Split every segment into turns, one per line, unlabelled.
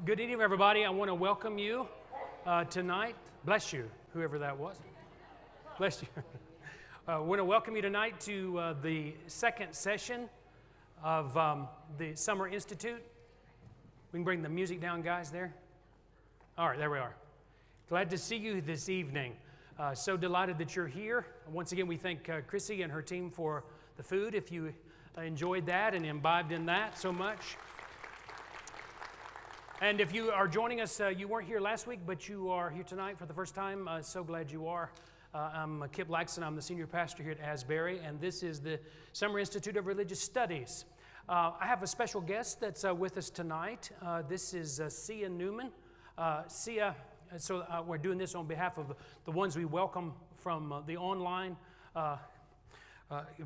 Good evening, everybody. I want to welcome you tonight. Bless you, whoever that was. Bless you. I want to welcome you tonight to the second session of the Summer Institute. We can bring the music down, guys, there. All right, there we are. Glad to see you this evening. So delighted that you're here. Once again, we thank Chrissy and her team for the food. If you enjoyed that and imbibed in that so much. And if you are joining us, you weren't here last week, but you are here tonight for the first time. So glad you are. I'm Kip Laxson. I'm the senior pastor here at Asbury, and this is the Summer Institute of Religious Studies. I have a special guest that's with us tonight. This is Sia Newman. Sia, we're doing this on behalf of the ones we welcome from the online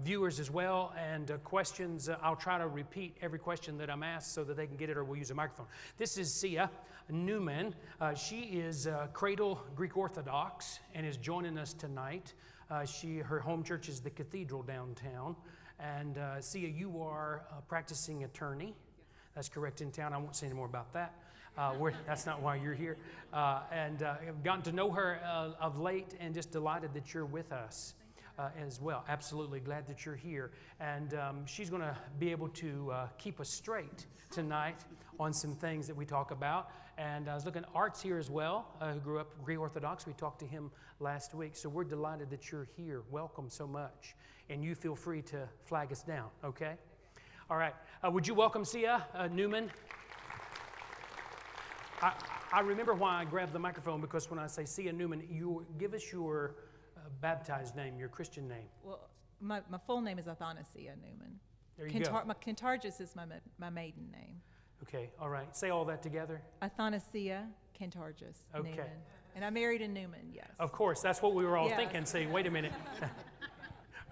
viewers as well, and questions. I'll try to repeat every question that I'm asked so that they can get it, or we'll use a microphone. This is Sia Newman. She is Cradle Greek Orthodox and is joining us tonight. Her home church is the Cathedral downtown. And Sia, you are a practicing attorney. That's correct, in town. I won't say any more about that. That's not why you're here. And I've gotten to know her of late, and just delighted that you're with us. As well. Absolutely glad that you're here. And she's going to be able to keep us straight tonight on some things that we talk about. And I was looking at Art's here as well, who grew up Greek Orthodox. We talked to him last week. So we're delighted that you're here. Welcome so much. And you feel free to flag us down, okay? All right. Would you welcome Sia Newman? I remember why I grabbed the microphone, because when I say Sia Newman, you give us your baptized name, your Christian name.
Well, my full name is Athanasia Newman.
There you go.
Kentargis is my maiden name.
Okay, all right. Say all that together.
Athanasia Kentargis
Okay.
Newman. And I married a Newman, yes.
Of course, that's what we were all
Yes.
thinking. Say, wait a minute.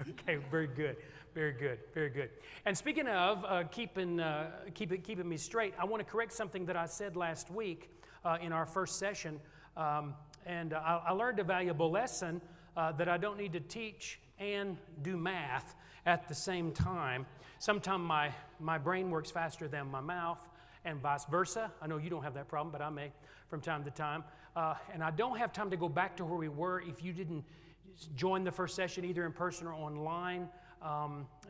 Okay, very good, very good, very good. And speaking of keeping me straight, I want to correct something that I said last week in our first session, and I learned a valuable lesson. That I don't need to teach and do math at the same time. Sometimes my brain works faster than my mouth, and vice versa. I know you don't have that problem, but I may from time to time. And I don't have time to go back to where we were. If you didn't join the first session, either in person or online,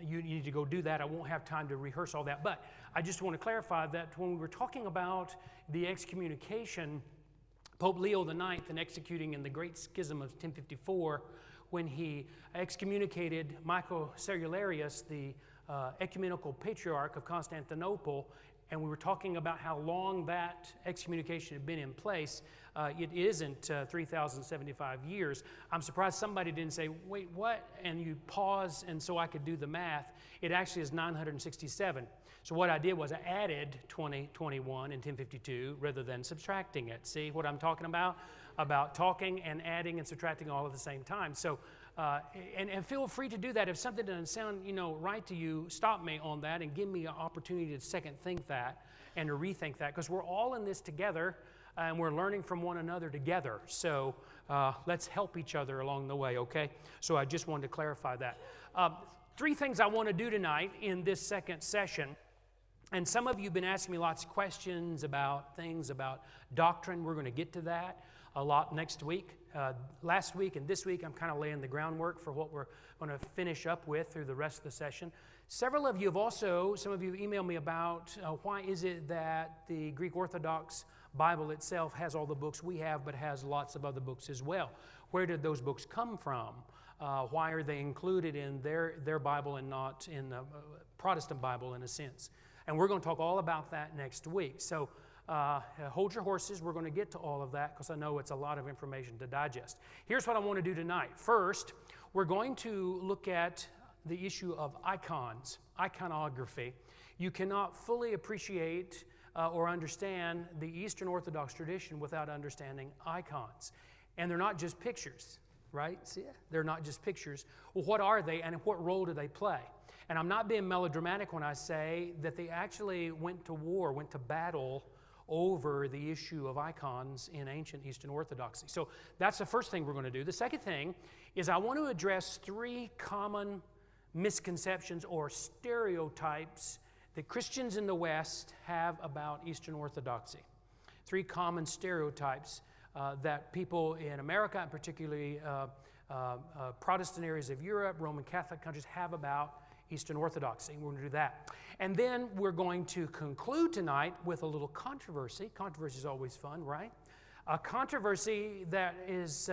you need to go do that. I won't have time to rehearse all that. But I just want to clarify that when we were talking about the excommunication, Pope Leo IX, and executing in the Great Schism of 1054, when he excommunicated Michael Cerularius, the ecumenical patriarch of Constantinople, and we were talking about how long that excommunication had been in place. It isn't 3,075 years. I'm surprised somebody didn't say, wait, what? And you pause, and so I could do the math. It actually is 967. So what I did was I added 2021 and 1052 rather than subtracting it. See what I'm talking about? About talking and adding and subtracting all at the same time. So, and feel free to do that. If something doesn't sound, right to you, stop me on that and give me an opportunity to second think that and to rethink that, because we're all in this together and we're learning from one another together. So let's help each other along the way, okay? So I just wanted to clarify that. Three things I want to do tonight in this second session. And some of you have been asking me lots of questions about things about doctrine. We're going to get to that a lot next week. Last week and this week, I'm kind of laying the groundwork for what we're going to finish up with through the rest of the session. Several of you have also, some of you have emailed me about why is it that the Greek Orthodox Bible itself has all the books we have, but has lots of other books as well. Where did those books come from? Why are they included in their Bible and not in the Protestant Bible in a sense? And we're going to talk all about that next week. So hold your horses. We're going to get to all of that because I know it's a lot of information to digest. Here's what I want to do tonight. First, we're going to look at the issue of icons, iconography. You cannot fully appreciate or understand the Eastern Orthodox tradition without understanding icons. And they're not just pictures, right? See, they're not just pictures. Well, what are they and what role do they play? And I'm not being melodramatic when I say that they actually went to war, went to battle over the issue of icons in ancient Eastern Orthodoxy. So that's the first thing we're going to do. The second thing is I want to address three common misconceptions or stereotypes that Christians in the West have about Eastern Orthodoxy. Three common stereotypes that people in America, and particularly Protestant areas of Europe, Roman Catholic countries, have about Eastern Orthodoxy. We're going to do that. And then we're going to conclude tonight with a little controversy. Controversy is always fun, right? A controversy that is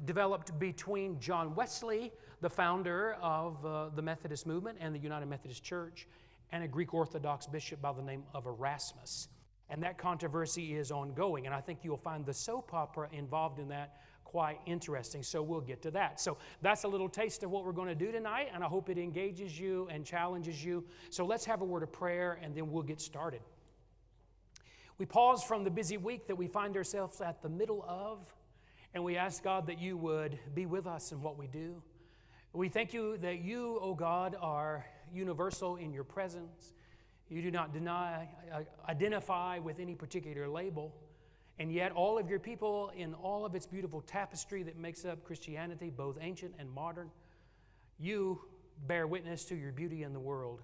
developed between John Wesley, the founder of the Methodist movement and the United Methodist Church, and a Greek Orthodox bishop by the name of Erasmus. And that controversy is ongoing, and I think you'll find the soap opera involved in that quite interesting, so we'll get to that. So that's a little taste of what we're going to do tonight, and I hope it engages you and challenges you. So let's have a word of prayer, and then we'll get started. We pause from the busy week that we find ourselves at the middle of, and we ask God that you would be with us in what we do. We thank you that you, O God, are universal in your presence. You do not identify with any particular label. And yet all of your people, in all of its beautiful tapestry that makes up Christianity, both ancient and modern, you bear witness to your beauty in the world.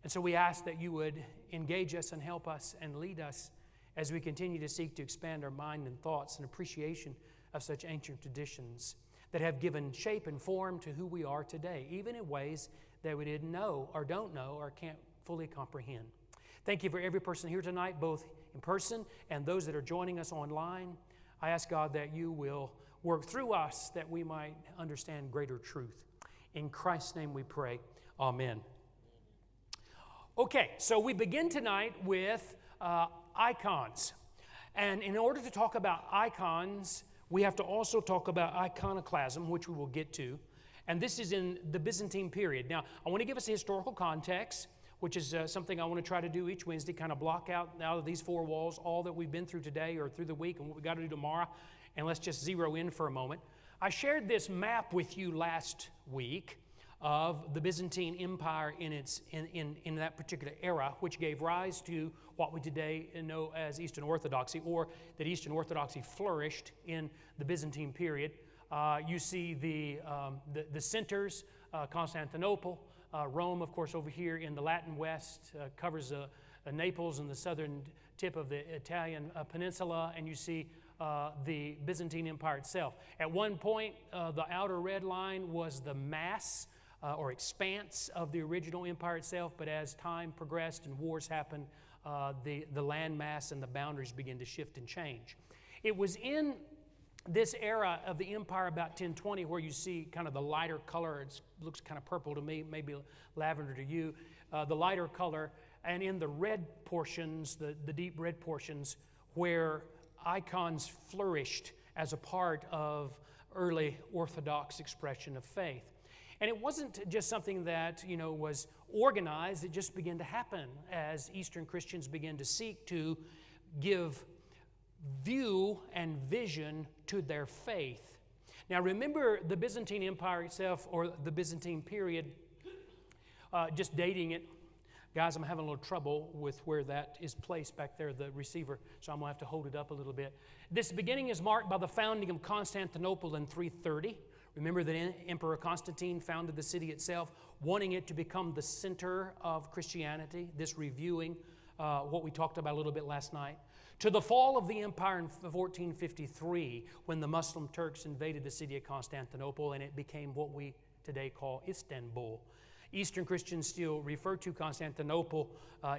And so we ask that you would engage us and help us and lead us as we continue to seek to expand our mind and thoughts and appreciation of such ancient traditions that have given shape and form to who we are today, even in ways that we didn't know or don't know or can't fully comprehend. Thank you for every person here tonight, both in person and those that are joining us online. I ask God that you will work through us that we might understand greater truth. In Christ's name we pray. Amen. Okay, so we begin tonight with icons. And in order to talk about icons, we have to also talk about iconoclasm, which we will get to. And this is in the Byzantine period. Now, I want to give us a historical context, which is something I want to try to do each Wednesday, kind of block out of these four walls all that we've been through today or through the week and what we got to do tomorrow, and let's just zero in for a moment. I shared this map with you last week of the Byzantine Empire in that particular era, which gave rise to what we today know as Eastern Orthodoxy, or that Eastern Orthodoxy flourished in the Byzantine period. You see the centers, Constantinople, Rome, of course, over here in the Latin West, covers Naples and the southern tip of the Italian peninsula, and you see the Byzantine Empire itself. At one point, the outer red line was the mass or expanse of the original empire itself, but as time progressed and wars happened, the land mass and the boundaries began to shift and change. It was in this era of the empire about 1020 where you see kind of the lighter color. It looks kind of purple to me, maybe lavender to you, the lighter color, and in the red portions, the deep red portions, where icons flourished as a part of early Orthodox expression of faith. And it wasn't just something that, was organized. It just began to happen as Eastern Christians began to seek to give view and vision to their faith. Now remember, the Byzantine Empire itself, or the Byzantine period, just dating it. Guys, I'm having a little trouble with where that is placed back there, the receiver, so I'm going to have to hold it up a little bit. This beginning is marked by the founding of Constantinople in 330. Remember that Emperor Constantine founded the city itself, wanting it to become the center of Christianity, this reviewing what we talked about a little bit last night. To the fall of the empire in 1453, when the Muslim Turks invaded the city of Constantinople, and it became what we today call Istanbul. Eastern Christians still refer to Constantinople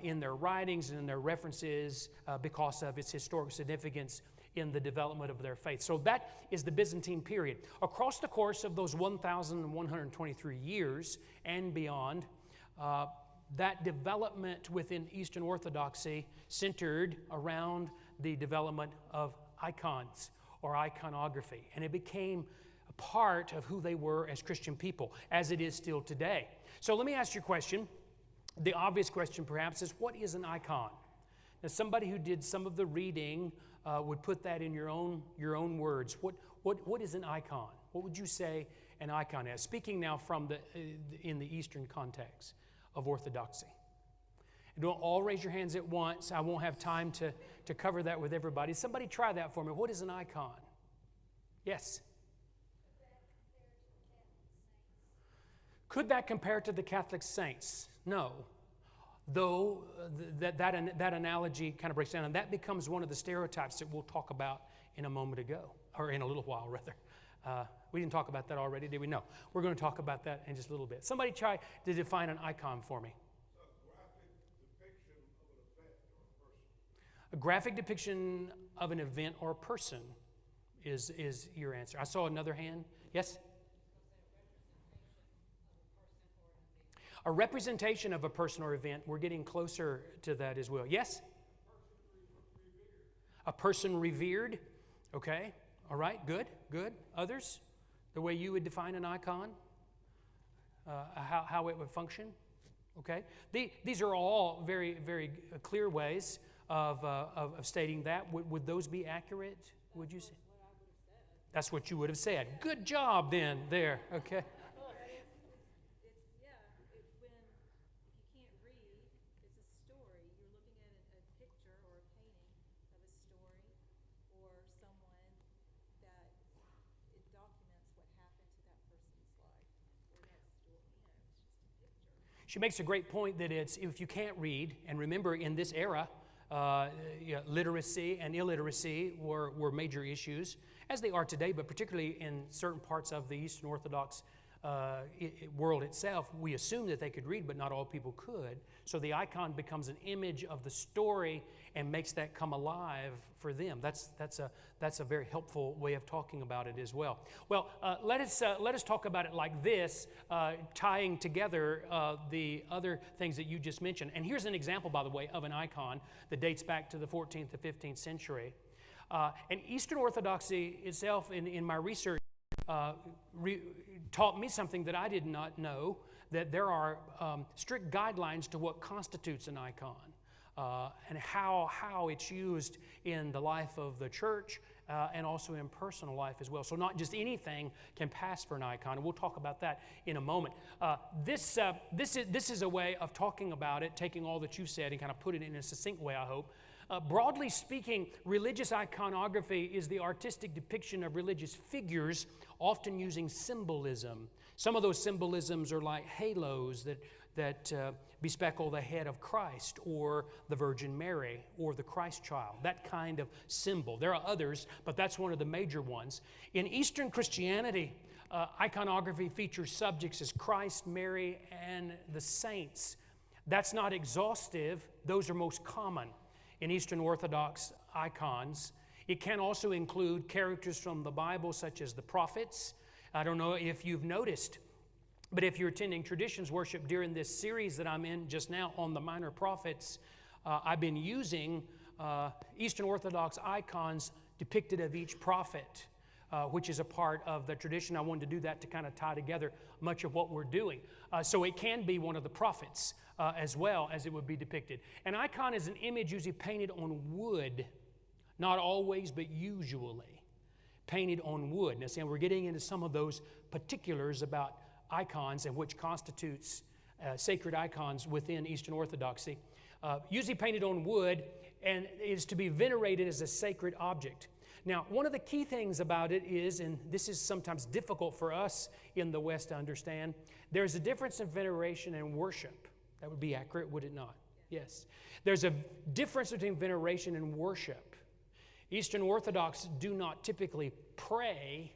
in their writings and in their references because of its historic significance in the development of their faith. So that is the Byzantine period. Across the course of those 1,123 years and beyond, that development within Eastern Orthodoxy centered around the development of icons or iconography. And it became a part of who they were as Christian people, as it is still today. So let me ask you a question. The obvious question perhaps is, what is an icon? Now, somebody who did some of the reading would put that in your own words. What is an icon? What would you say an icon is? Speaking now from in the Eastern context of Orthodoxy. And don't all raise your hands at once. I won't have time to cover that with everybody. Somebody try that for me. What is an icon? Yes? Could that compare to the Catholic saints? No. though that analogy kind of breaks down, and that becomes one of the stereotypes that we'll talk about in a moment ago, or in a little while, rather. We didn't talk about that already, did we? No. We're going to talk about that in just a little bit. Somebody try to define an icon for me. A graphic depiction of an event or a person is your answer. I saw another hand. Yes? A representation of a person or event. We're getting closer to that as well. Yes? A person revered. Okay. All right. Good. Good. Others? The way you would define an icon? How it would function? Okay. These are all very, very clear ways of stating that. Would those be accurate? Would you say? That's what you would have said. Good job then there. Okay. She makes a great point that it's, if you can't read, and remember in this era, literacy and illiteracy were major issues, as they are today, but particularly in certain parts of the Eastern Orthodox world itself, we assume that they could read, but not all people could. So the icon becomes an image of the story and makes that come alive for them. That's a very helpful way of talking about it as well. Well, let us talk about it like this, tying together the other things that you just mentioned. And here's an example, by the way, of an icon that dates back to the 14th to 15th century. And Eastern Orthodoxy itself, in my research, taught me something that I did not know, that there are strict guidelines to what constitutes an icon and how it's used in the life of the church and also in personal life as well. So not just anything can pass for an icon, and we'll talk about that in a moment. This is a way of talking about it, taking all that you said and kind of put it in a succinct way, I hope. Broadly speaking, religious iconography is the artistic depiction of religious figures, often using symbolism. Some of those symbolisms are like halos that bespeckle the head of Christ, or the Virgin Mary, or the Christ child, that kind of symbol. There are others, but that's one of the major ones. In Eastern Christianity, iconography features subjects as Christ, Mary, and the saints. That's not exhaustive. Those are most common in Eastern Orthodox icons. It can also include characters from the Bible, such as the prophets. I don't know if you've noticed, but if you're attending traditions worship during this series that I'm in just now on the minor prophets, I've been using Eastern Orthodox icons depicted of each prophet, which is a part of the tradition. I wanted to do that to kind of tie together much of what we're doing. So it can be one of the prophets as well as it would be depicted. An icon is an image usually painted on wood, not always, but usually painted on wood. Now, see, we're getting into some of those particulars about icons and which constitutes sacred icons within Eastern Orthodoxy. Usually painted on wood and is to be venerated as a sacred object. Now, one of the key things about it is, and this is sometimes difficult for us in the West to understand, there's a difference in veneration and worship. That would be accurate, would it not? Yes. There's a difference between veneration and worship. Eastern Orthodox do not typically pray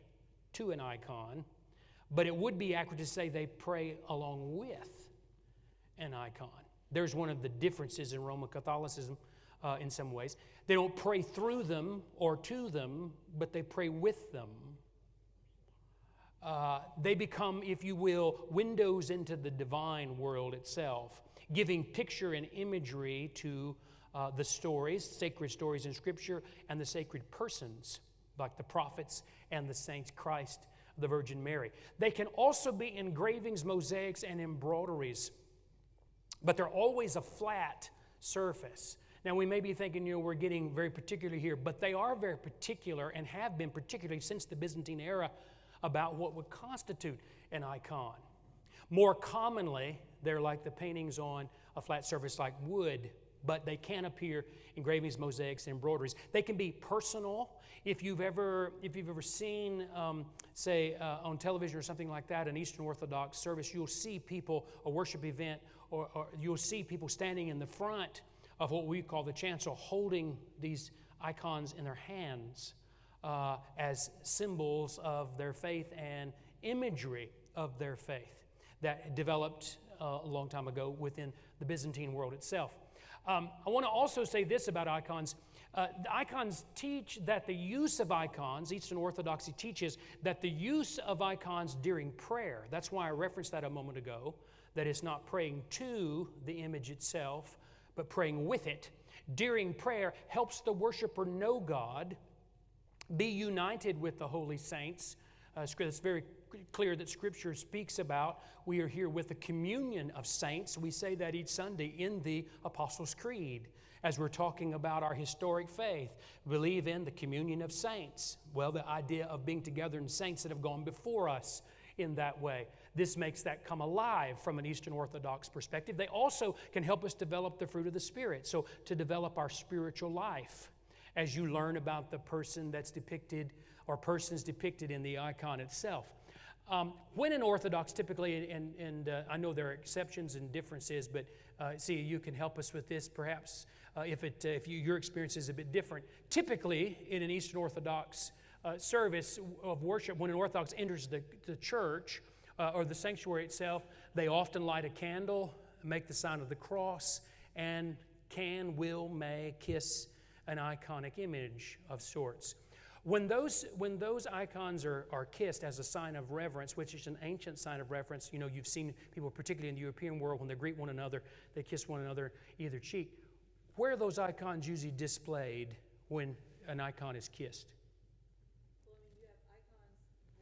to an icon, but it would be accurate to say they pray along with an icon. There's one of the differences in Roman Catholicism in some ways. They don't pray through them or to them, but they pray with them. They become, if you will, windows into the divine world itself, giving picture and imagery to the stories, sacred stories in Scripture, and the sacred persons, like the prophets and the saints, Christ, the Virgin Mary. They can also be engravings, mosaics, and embroideries, but they're always a flat surface. Now, we may be thinking, we're getting very particular here, but they are very particular and have been particularly since the Byzantine era about what would constitute an icon. More commonly, they're like the paintings on a flat surface like wood but they can appear engravings, mosaics, and embroideries. They can be personal. If you've ever seen, say, on television or something like that, an Eastern Orthodox service, you'll see people, a worship event, or you'll see people standing in the front of what we call the chancel, holding these icons in their hands as symbols of their faith and imagery of their faith that developed a long time ago within the Byzantine world itself. I want to also say this about icons. The icons teach that the use of icons, Eastern Orthodoxy teaches that the use of icons during prayer, that's why I referenced that a moment ago, that it's not praying to the image itself, but praying with it. During prayer helps the worshiper know God, be united with the holy saints. It's very clear that Scripture speaks about we are here with the communion of saints. We say that each Sunday in the Apostles' Creed as we're talking about our historic faith. Believe in the communion of saints. Well, the idea of being together in saints that have gone before us in that way. This makes that come alive from an Eastern Orthodox perspective. They also can help us develop the fruit of the Spirit, so to develop our spiritual life as you learn about the person that's depicted or persons depicted in the icon itself. When an Orthodox typically, and I know there are exceptions and differences, but see, you can help us with this perhaps if your experience is a bit different. Typically, in an Eastern Orthodox service of worship, when an Orthodox enters the church or the sanctuary itself, they often light a candle, make the sign of the cross, and may kiss an iconic image of sorts. When those icons are kissed as a sign of reverence, which is an ancient sign of reverence, you know, you've seen people, particularly in the European world, when they greet one another, they kiss one another either cheek. Where are those icons usually displayed when an icon is kissed?
Well, you have icons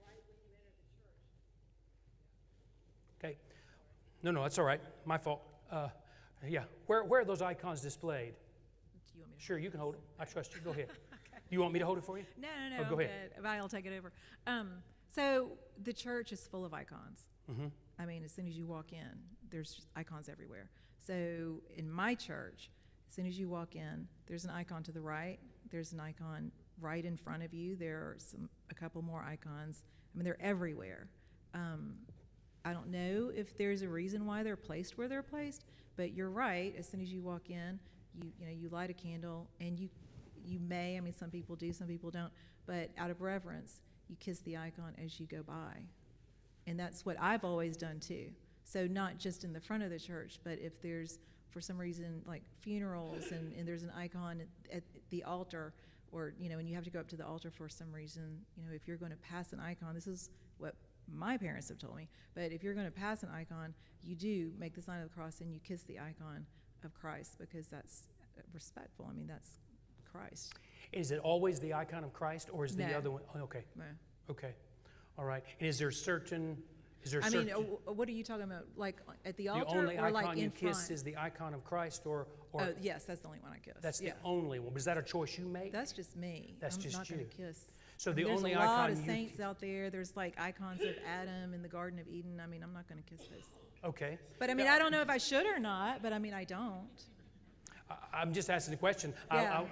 right when you enter the church.
Okay. No, that's all right. My fault. Yeah. Where are those icons displayed?
Do you want me to
Sure, you can hold it. I trust you. Go ahead. You want me to hold it for you?
No,
Oh, go
I'm
ahead.
good. I'll take it over. So the church is full of icons.
Mm-hmm.
I mean, as soon as you walk in, there's icons everywhere. So in my church, as soon as you walk in, there's an icon to the right. There's an icon right in front of you. There are a couple more icons. I mean, they're everywhere. I don't know if there's a reason why they're placed where they're placed, but you're right. As soon as you walk in, you light a candle, and you may, I mean, some people do, some people don't, but out of reverence, you kiss the icon as you go by. And that's what I've always done too. So not just in the front of the church, but if there's, for some reason, like funerals and there's an icon at the altar, or, you know, and you have to go up to the altar for some reason, you know, if you're going to pass an icon, this is what my parents have told me, but if you're going to pass an icon, you do make the sign of the cross and you kiss the icon of Christ, because that's respectful. I mean, that's Christ.
Is it always the icon of Christ, or is the
No.
other one? Oh, okay.
No.
Okay. All right. And is there certain?
I mean, what are you talking about? Like at the altar,
the only
or
icon
like
you
in
kiss
front?
is the icon of Christ, or
Oh, yes, that's the only one I kiss.
that's
yeah.
the only one. Is that a choice you make?
That's just me.
That's
I'm
just
not going
you.
to kiss.
So
I mean,
the only
there's a lot
icon
of
you
saints out there. There's like icons of Adam in the Garden of Eden. I mean, I'm not going to kiss those.
Okay.
But I mean, I don't know if I should or not. But I mean, I don't.
I'm just asking the question.
Yeah.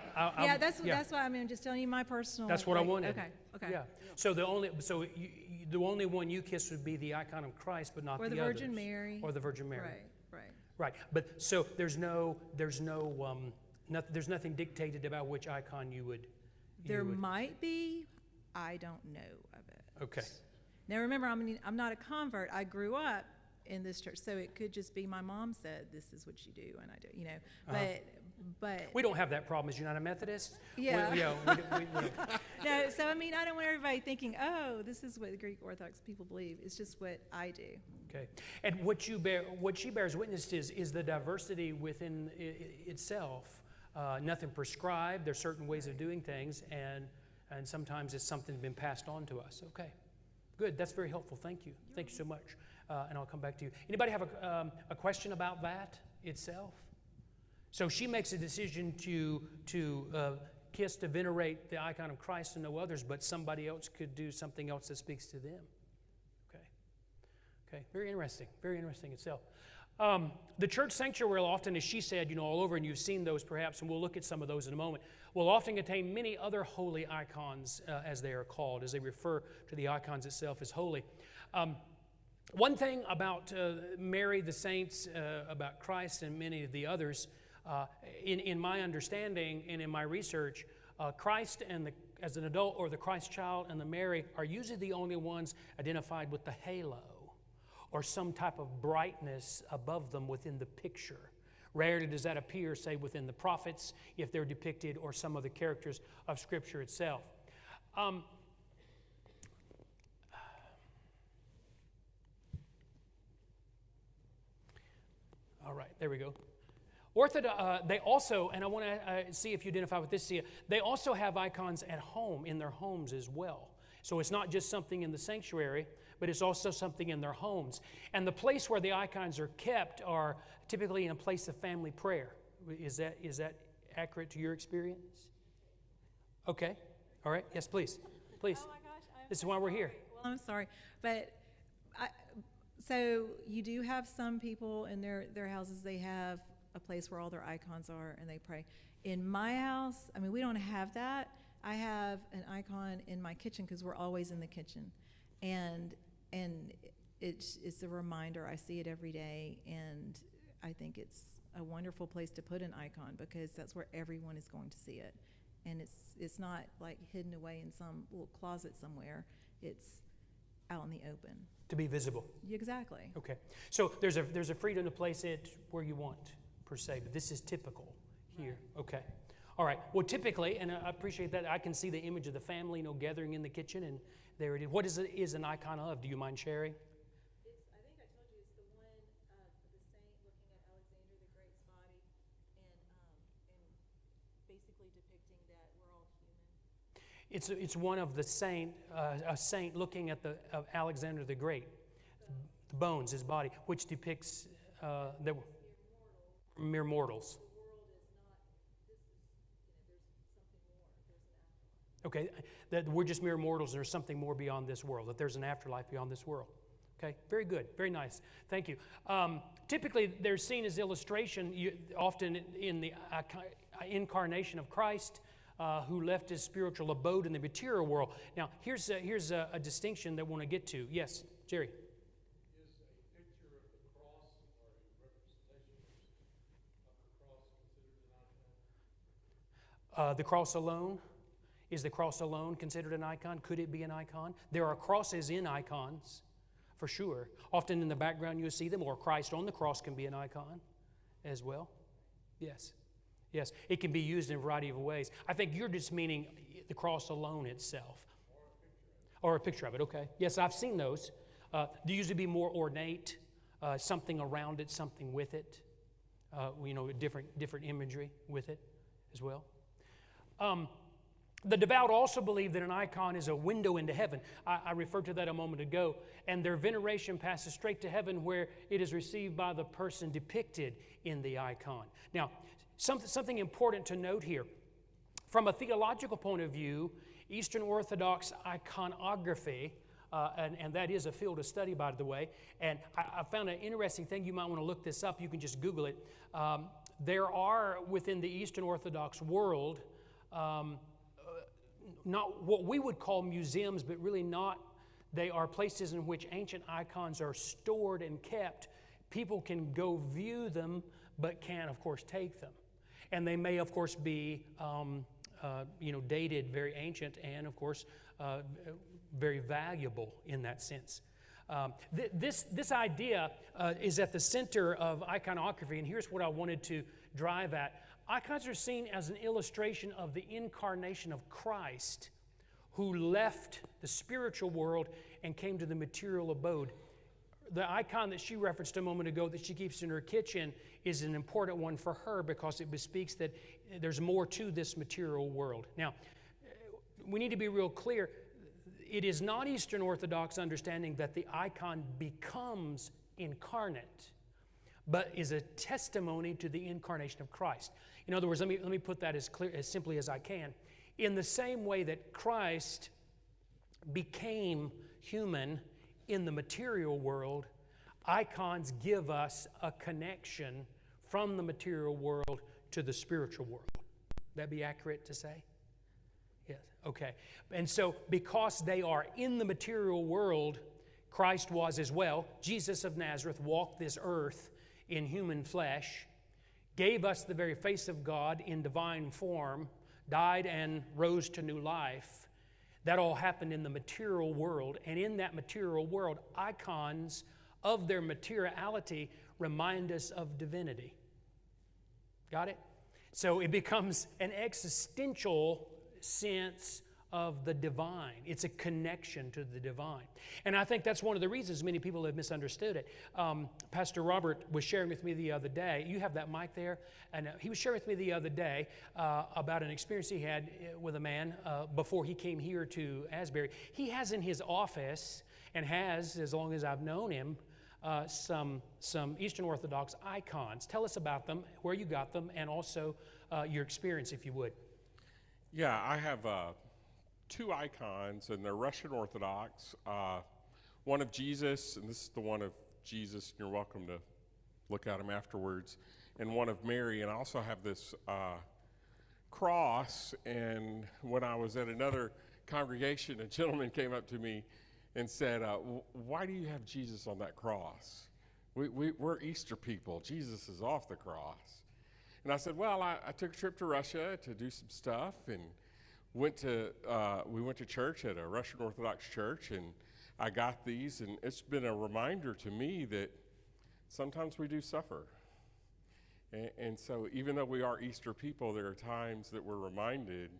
That's
yeah.
why I mean, I'm just telling you my personal.
That's what I wanted.
Okay.
Yeah. So the only one you kiss would be the icon of Christ, but not
Or the
others.
Virgin Mary.
Or the Virgin Mary.
Right.
Right. But so there's nothing dictated about which icon you would.
There might be. I don't know of it.
Okay.
Now remember, I'm not a convert. I grew up in this church, so it could just be my mom said this is what you do, and I do, you know. But
We don't have that problem. Is you're not a Methodist?
Yeah.
We don't.
no. So I mean, I don't want everybody thinking, oh, this is what the Greek Orthodox people believe. It's just what I do.
Okay. And what she bears witness to is the diversity within itself. Nothing prescribed. There's certain ways of doing things, and sometimes it's something that's been passed on to us. Okay. Good. That's very helpful. Thank you. Thank you so much. And I'll come back to you. Anybody have a question about that itself? So she makes a decision to kiss, to venerate the icon of Christ and no others, but somebody else could do something else that speaks to them. Okay. Very interesting. Very interesting itself. The church sanctuary will often, as she said, all over, and you've seen those perhaps, and we'll look at some of those in a moment, will often contain many other holy icons, as they are called, as they refer to the icons itself as holy. One thing about Mary, the saints, about Christ, and many of the others, in my understanding and in my research, Christ as an adult, or the Christ child and the Mary, are usually the only ones identified with the halo or some type of brightness above them within the picture. Rarely does that appear, say, within the prophets, if they're depicted, or some of the characters of Scripture itself. All right, there we go. They also, and I want to see if you identify with this, they also have icons at home, in their homes as well. So it's not just something in the sanctuary, but it's also something in their homes. And the place where the icons are kept are typically in a place of family prayer. Is that accurate to your experience? Okay. All right. Yes, please. Please.
Oh my gosh.
This is why we're here.
Well, I'm sorry. But so you do have some people in their houses, they have a place where all their icons are and they pray. In my house, I mean, we don't have that. I have an icon in my kitchen because we're always in the kitchen. And it's a reminder. I see it every day, and I think it's a wonderful place to put an icon because that's where everyone is going to see it. And it's not like hidden away in some little closet somewhere. It's out in the open.
To be visible.
Exactly.
Okay. So there's a freedom to place it where you want, per se, but this is typical here. Right. Okay. All right. Well, typically, and I appreciate that, I can see the image of the family, gathering in the kitchen, and there it is. What is an icon of? Do you mind sharing?
I think I told you it's the one of the saint looking at Alexander the Great's body, and basically depicting that we're all human.
It's one of the a saint looking at of Alexander the Great, the bones, his body, which depicts that we're mere mortals. Okay, that we're just mere mortals, and there's something more beyond this world, that there's an afterlife beyond this world. Okay, very good, very nice. Thank you. Typically, they're seen as illustration, often in the incarnation of Christ, who left his spiritual abode in the material world. Now, here's a distinction that I want to get to. Yes, Jerry?
Is a picture of the cross or a representation of the cross considered an icon?
The cross alone? Is the cross alone considered an icon? Could it be an icon? There are crosses in icons, for sure. Often in the background you'll see them, or Christ on the cross can be an icon as well. Yes. Yes, it can be used in a variety of ways. I think you're just meaning the cross alone itself. Or a picture of it, okay. Yes, I've seen those. They usually be more ornate, something around it, something with it. Different imagery with it as well. The devout also believe that an icon is a window into heaven. I referred to that a moment ago. And their veneration passes straight to heaven, where it is received by the person depicted in the icon. Now, something important to note here. From a theological point of view, Eastern Orthodox iconography, and that is a field of study, by the way, and I found an interesting thing. You might want to look this up. You can just Google it. There are, within the Eastern Orthodox world, not what we would call museums, but really not. They are places in which ancient icons are stored and kept. People can go view them, but can't, of course, take them. And they may, of course, be dated, very ancient, and, of course, very valuable in that sense. This idea is at the center of iconography, and here's what I wanted to drive at. Icons are seen as an illustration of the incarnation of Christ, who left the spiritual world and came to the material abode. The icon that she referenced a moment ago that she keeps in her kitchen is an important one for her because it bespeaks that there's more to this material world. Now, we need to be real clear. It is not Eastern Orthodox understanding that the icon becomes incarnate, but is a testimony to the incarnation of Christ. In other words, let me put that as simply as I can. In the same way that Christ became human in the material world, Icons give us a connection from the material world to the spiritual world. That be accurate to say? Yes. Okay. And so because they are in the material world, Christ was as well. Jesus of Nazareth walked this earth in human flesh, gave us the very face of God in divine form, died and rose to new life. That all happened in the material world. And in that material world, icons of their materiality remind us of divinity. Got it? So it becomes an existential sense of the divine. It's a connection to the divine. And I think that's one of the reasons many people have misunderstood it. Pastor Robert was sharing with me the other day, you have that mic there, and he was sharing with me the other day about an experience he had with a man before he came here to Asbury. He has in his office, and has, as long as I've known him, some Eastern Orthodox icons. Tell us about them, where you got them, and also your experience, if you would.
Yeah, I have 2 icons, and they're Russian Orthodox. One of Jesus, and this is the one of Jesus, and you're welcome to look at them afterwards, and one of Mary. And I also have this cross, and when I was at another congregation, a gentleman came up to me and said, why do you have Jesus on that cross? We're Easter people. Jesus is off the cross. And I said, well, I took a trip to Russia to do some stuff, and we went to church at a Russian Orthodox church, and I got these, and it's been a reminder to me that sometimes we do suffer. And so even though we are Easter people, there are times that we're reminded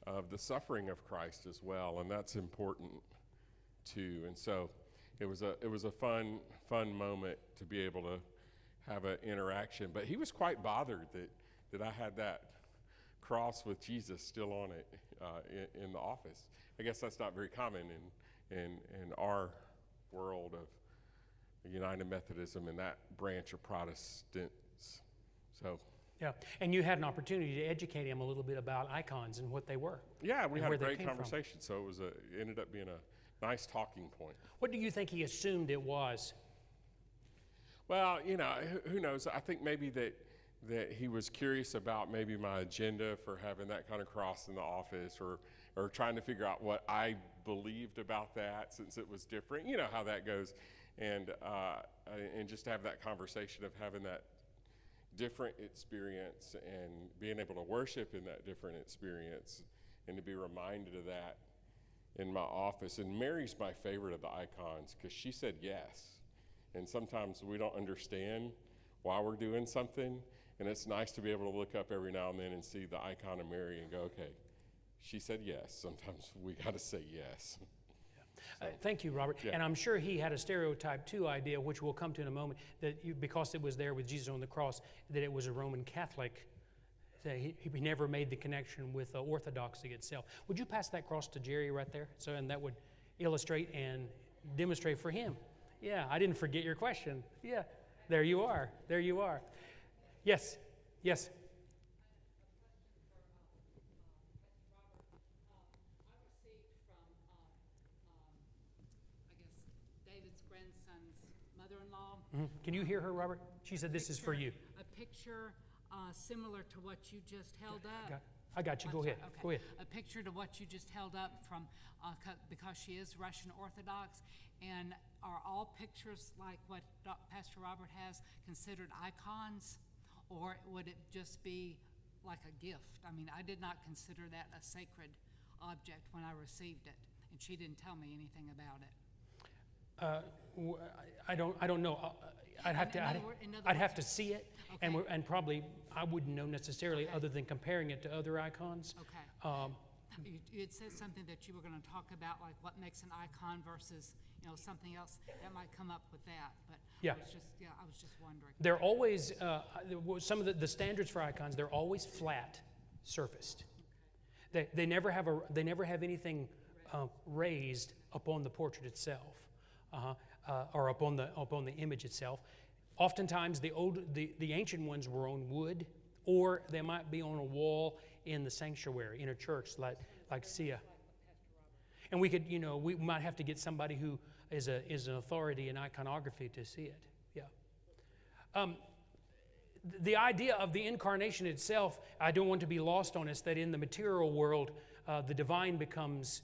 of the suffering of Christ as well, and that's important too. And so it was a fun moment to be able to have an interaction. But he was quite bothered that I had that cross with Jesus still on it in the office. I guess that's not very common in our world of United Methodism and that branch of Protestants. So.
Yeah, and you had an opportunity to educate him a little bit about icons and what they were.
Yeah, we had a great
came
conversation, so it ended up being a nice talking point.
What do you think he assumed it was?
Well, who knows? I think maybe that he was curious about maybe my agenda for having that kind of cross in the office, or trying to figure out what I believed about that, since it was different. You know how that goes, and just to have that conversation of having that different experience and being able to worship in that different experience, and to be reminded of that in my office. And Mary's my favorite of the icons because she said yes. And sometimes we don't understand why we're doing something, and it's nice to be able to look up every now and then and see the icon of Mary and go, okay, she said yes. Sometimes we got to say yes.
Thank you, Robert.
Yeah.
And I'm sure he had a stereotype 2 idea, which we'll come to in a moment, that because it was there with Jesus on the cross, that it was a Roman Catholic. He never made the connection with Orthodoxy itself. Would you pass that cross to Jerry right there? And that would illustrate and demonstrate for him. Yeah, I didn't forget your question. Yeah, there you are. There you are. Yes, yes. Can you hear her, Robert? She said this is for you.
A picture similar to what you just held up.
I got you. Go ahead.
Okay.
Go ahead.
A picture to what you just held up from, because she is Russian Orthodox, and are all pictures like what Pastor Robert has considered icons, or would it just be like a gift? I mean, I did not consider that a sacred object when I received it, and she didn't tell me anything about it.
I don't know. I'd have to see it,
Okay.
and probably I wouldn't know necessarily, other than comparing it to other icons.
Okay. You had said something that you were going to talk about, like what makes an icon versus something else that might come up with that. But
Yeah.
I was just wondering.
They're always some of the standards for icons. They're always flat surfaced. They never have anything raised upon the portrait itself. Or upon the image itself. Oftentimes, the ancient ones were on wood, or they might be on a wall in the sanctuary in a church like Sia. And we could, we might have to get somebody who is an authority in iconography to see it. Yeah. The idea of the incarnation itself, I don't want to be lost on us, that in the material world, the divine becomes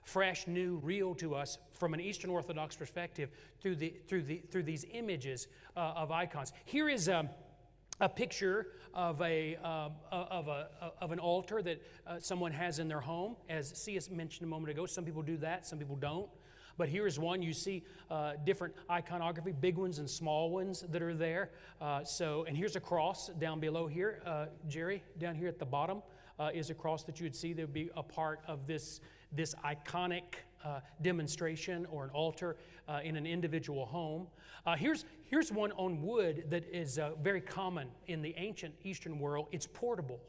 fresh, new, real to us from an Eastern Orthodox perspective through these images of icons. Here is a picture of an altar that someone has in their home. As C.S. mentioned a moment ago, some people do that, some people don't. But here is one. You see different iconography, big ones and small ones that are there. And here's a cross down below here. Jerry, down here at the bottom is a cross that you would see that would be a part of this iconic demonstration or an altar in an individual home. Here's one on wood that is very common in the ancient Eastern world. It's portable.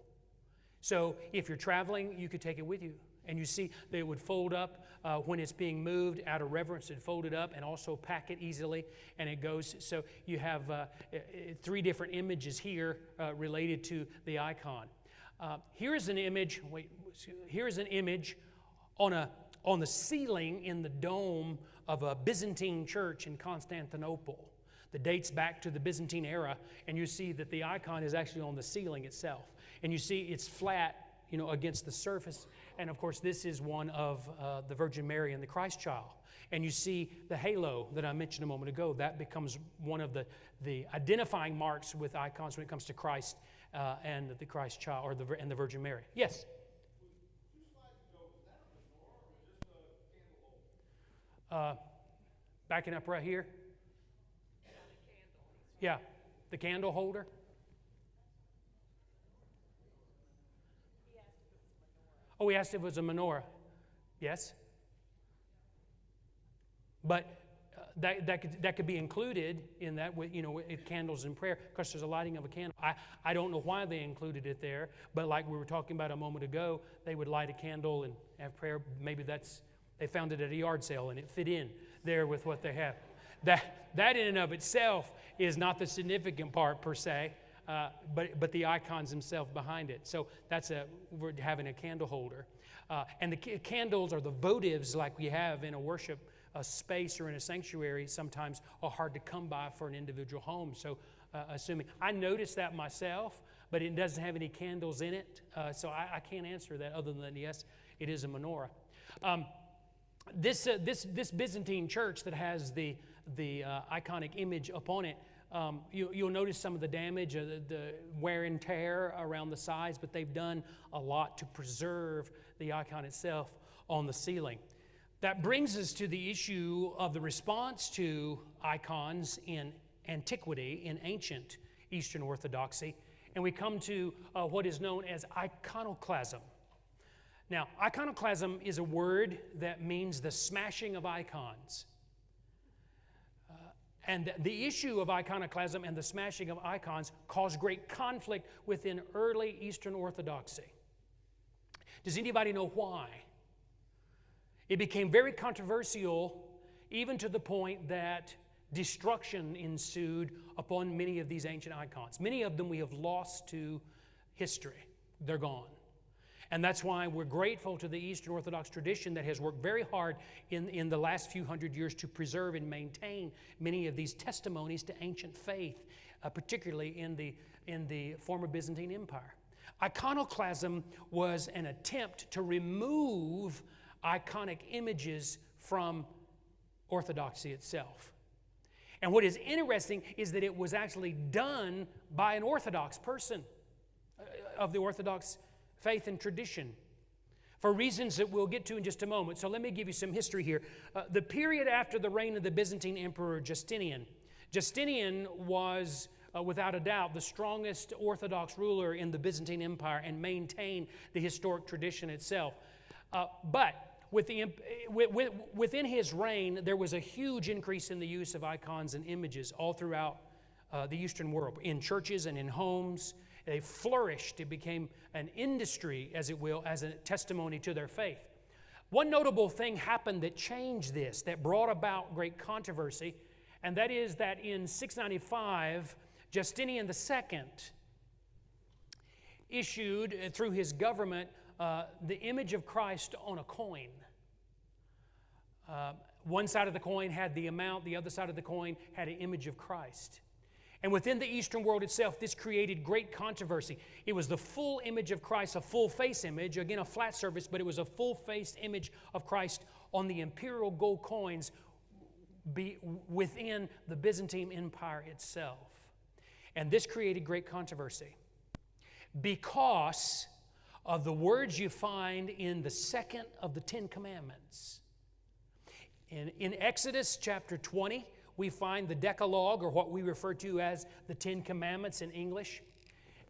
So if you're traveling, you could take it with you. And you see that it would fold up when it's being moved out of reverence. It'd fold it up and also pack it easily, and it goes. So you have 3 different images here related to the icon. Here is an image. Here is an image on the ceiling in the dome of a Byzantine church in Constantinople that dates back to the Byzantine era, and you see that the icon is actually on the ceiling itself. And you see it's flat, against the surface. And of course, this is one of the Virgin Mary and the Christ child. And you see the halo that I mentioned a moment ago. That becomes one of the identifying marks with icons when it comes to Christ and the Christ child, and the Virgin Mary. Yes? Backing up right here. Yeah, the candle holder. Oh, he asked if it was a menorah. Yes. But that could be included in that, with candles and prayer, because there's a lighting of a candle. I don't know why they included it there, but like we were talking about a moment ago, they would light a candle and have prayer. Maybe they found it at a yard sale and it fit in there with what they have. That in and of itself is not the significant part per se. But the icons themselves behind it. So we're having a candle holder. And the candles or the votives like we have in a worship space or in a sanctuary sometimes are hard to come by for an individual home. So I noticed that myself, but it doesn't have any candles in it. So I can't answer that other than yes, it is a menorah. This Byzantine church that has the iconic image upon it, you'll notice some of the damage, the wear and tear around the sides, but they've done a lot to preserve the icon itself on the ceiling. That brings us to the issue of the response to icons in antiquity, in ancient Eastern Orthodoxy, and we come to what is known as iconoclasm. Now, iconoclasm is a word that means the smashing of icons. And the issue of iconoclasm and the smashing of icons caused great conflict within early Eastern Orthodoxy. Does anybody know why? It became very controversial, even to the point that destruction ensued upon many of these ancient icons. Many of them we have lost to history. They're gone. And that's why we're grateful to the Eastern Orthodox tradition that has worked very hard in the last few hundred years to preserve and maintain many of these testimonies to ancient faith, particularly in the former Byzantine Empire. Iconoclasm was an attempt to remove iconic images from Orthodoxy itself. And what is interesting is that it was actually done by an Orthodox person of the Orthodox faith and tradition, for reasons that we'll get to in just a moment. So let me give you some history here. The period after the reign of the Byzantine Emperor Justinian. Justinian was, without a doubt, the strongest Orthodox ruler in the Byzantine Empire and maintained the historic tradition itself. But within his reign, there was a huge increase in the use of icons and images all throughout the Eastern world, in churches and in homes. They flourished. It became an industry, as it will, as a testimony to their faith. One notable thing happened that changed this, that brought about great controversy, and that is that in 695, Justinian II issued, through his government, the image of Christ on a coin. One side of the coin had the amount, the other side of the coin had an image of Christ. And within the Eastern world itself, this created great controversy. It was the full image of Christ, a full face image, again a flat surface, but it was a full-faced image of Christ on the imperial gold coins within the Byzantine Empire itself. And this created great controversy because of the words you find in the second of the Ten Commandments. In Exodus chapter 20, we find the Decalogue, or what we refer to as the Ten Commandments in English.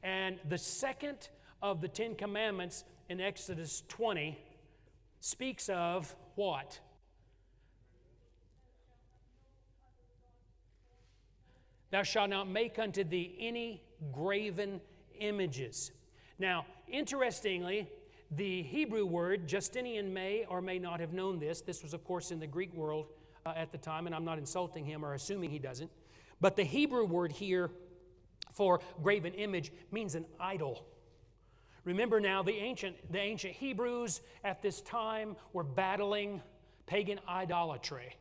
And the second of the Ten Commandments in Exodus 20 speaks of what? Thou shalt not make unto thee any graven images. Now, interestingly, the Hebrew word, Justinian may or may not have known this. This was, of course, in the Greek world at the time, and I'm not insulting him or assuming he doesn't. But the Hebrew word here for graven image means an idol. Remember now, the ancient Hebrews at this time were battling pagan idolatry.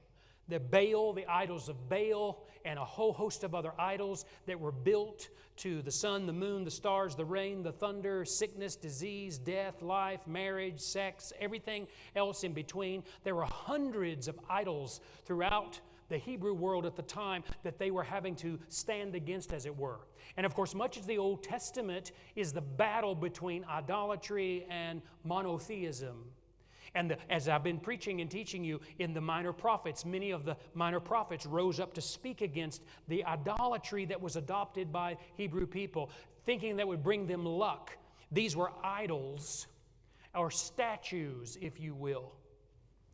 The Baal, the idols of Baal, and a whole host of other idols that were built to the sun, the moon, the stars, the rain, the thunder, sickness, disease, death, life, marriage, sex, everything else in between. There were hundreds of idols throughout the Hebrew world at the time that they were having to stand against, as it were. And of course, much of the Old Testament is the battle between idolatry and monotheism. And as I've been preaching and teaching you in the minor prophets, many of the minor prophets rose up to speak against the idolatry that was adopted by Hebrew people, thinking that would bring them luck. These were idols, or statues, if you will.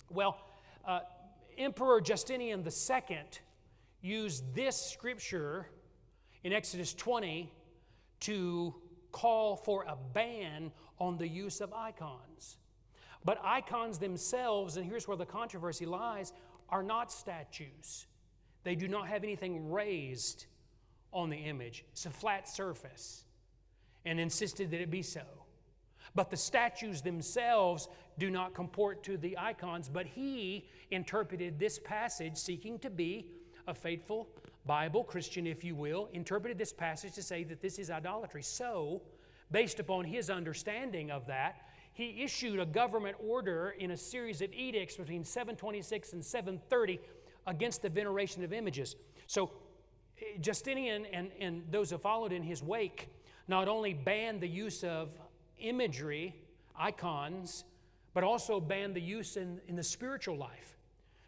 Well, Emperor Justinian II used this scripture in Exodus 20 to call for a ban on the use of icons. But icons themselves, and here's where the controversy lies, are not statues. They do not have anything raised on the image. It's a flat surface, and insisted that it be so. But the statues themselves do not comport to the icons, but he interpreted this passage, seeking to be a faithful Bible Christian, if you will, interpreted this passage to say that this is idolatry. So, based upon his understanding of that, he issued a government order in a series of edicts between 726 and 730 against the veneration of images. So Justinian and those who followed in his wake not only banned the use of imagery, icons, but also banned the use in the spiritual life.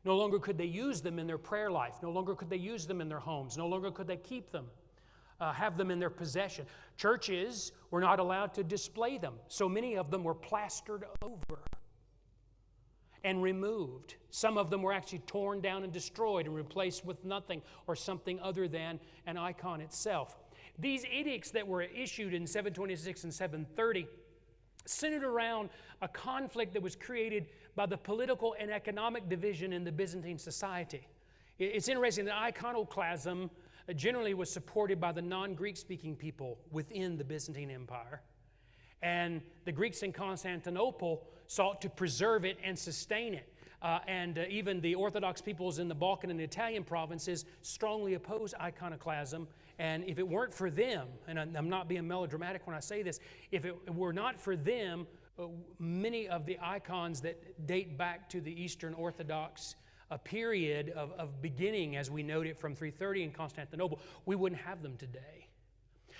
No longer could they use them in their prayer life. No longer could they use them in their homes. No longer could they keep them. Have them in their possession. Churches were not allowed to display them. So many of them were plastered over and removed. Some of them were actually torn down and destroyed and replaced with nothing or something other than an icon itself. These edicts that were issued in 726 and 730 centered around a conflict that was created by the political and economic division in the Byzantine society. It's interesting that iconoclasm generally was supported by the non-Greek speaking people within the Byzantine Empire. And the Greeks in Constantinople sought to preserve it and sustain it. Even the Orthodox peoples in the Balkan and Italian provinces strongly opposed iconoclasm. And if it weren't for them, and I'm not being melodramatic when I say this, if it were not for them, many of the icons that date back to the Eastern Orthodox a period of beginning, as we note it, from 330 in Constantinople, we wouldn't have them today.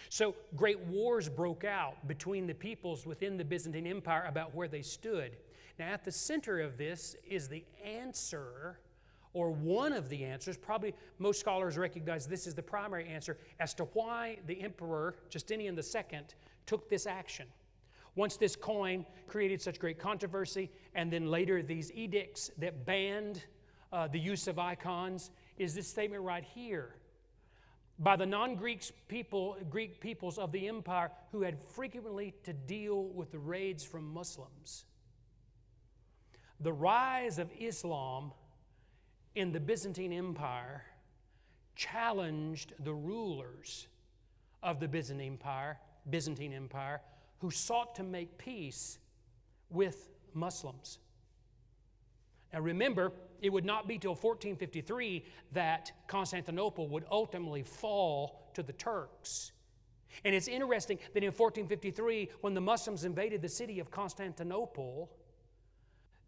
So great wars broke out between the peoples within the Byzantine Empire about where they stood. Now at the center of this is the answer, or one of the answers, probably most scholars recognize this is the primary answer, as to why the Emperor Justinian II took this action. Once this coin created such great controversy, and then later these edicts that banned the use of icons, is this statement right here. By the non-Greek Greek peoples of the empire who had frequently to deal with the raids from Muslims. The rise of Islam in the Byzantine Empire challenged the rulers of the Byzantine Empire who sought to make peace with Muslims. Now remember, it would not be till 1453 that Constantinople would ultimately fall to the Turks. And it's interesting that in 1453, when the Muslims invaded the city of Constantinople,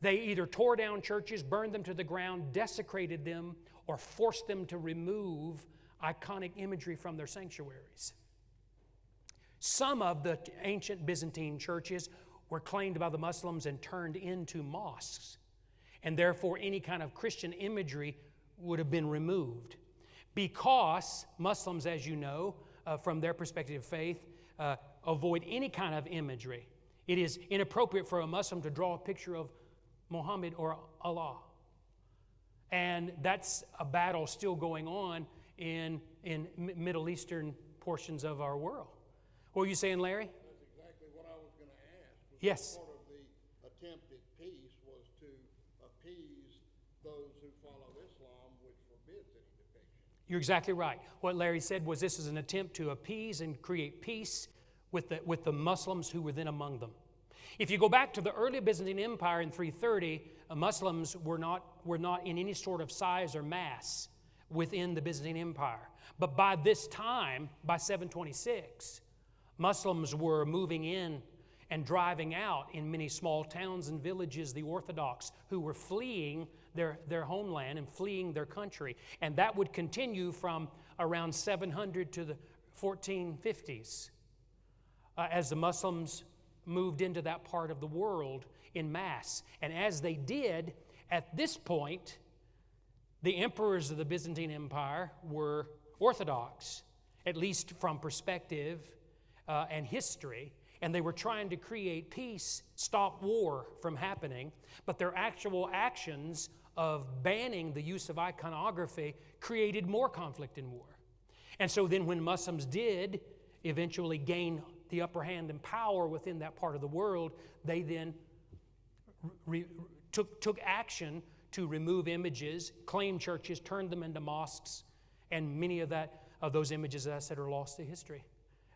they either tore down churches, burned them to the ground, desecrated them, or forced them to remove iconic imagery from their sanctuaries. Some of the ancient Byzantine churches were claimed by the Muslims and turned into mosques, and therefore any kind of Christian imagery would have been removed. Because Muslims, as you know, from their perspective of faith, avoid any kind of imagery. It is inappropriate for a Muslim to draw a picture of Muhammad or Allah. And that's a battle still going on in Middle Eastern portions of our world. What were you saying, Larry?
That's exactly what I was going to ask.
Yes.
Part of the attempt at peace was to appease those who follow Islam, which forbids any depiction.
You're exactly right. What Larry said was this is an attempt to appease and create peace with the Muslims who were then among them. If you go back to the early Byzantine Empire in 330, Muslims were not in any sort of size or mass within the Byzantine Empire. But by this time, by 726, Muslims were moving in and driving out in many small towns and villages the Orthodox who were fleeing their homeland and fleeing their country. And that would continue from around 700 to the 1450s as the Muslims moved into that part of the world in mass. And as they did, at this point, the emperors of the Byzantine Empire were Orthodox, at least from perspective and history, and they were trying to create peace, stop war from happening, but their actual actions of banning the use of iconography created more conflict and war. And so then when Muslims did eventually gain the upper hand and power within that part of the world, they then took action to remove images, claim churches, turned them into mosques, and many of those images, as I said, are lost to history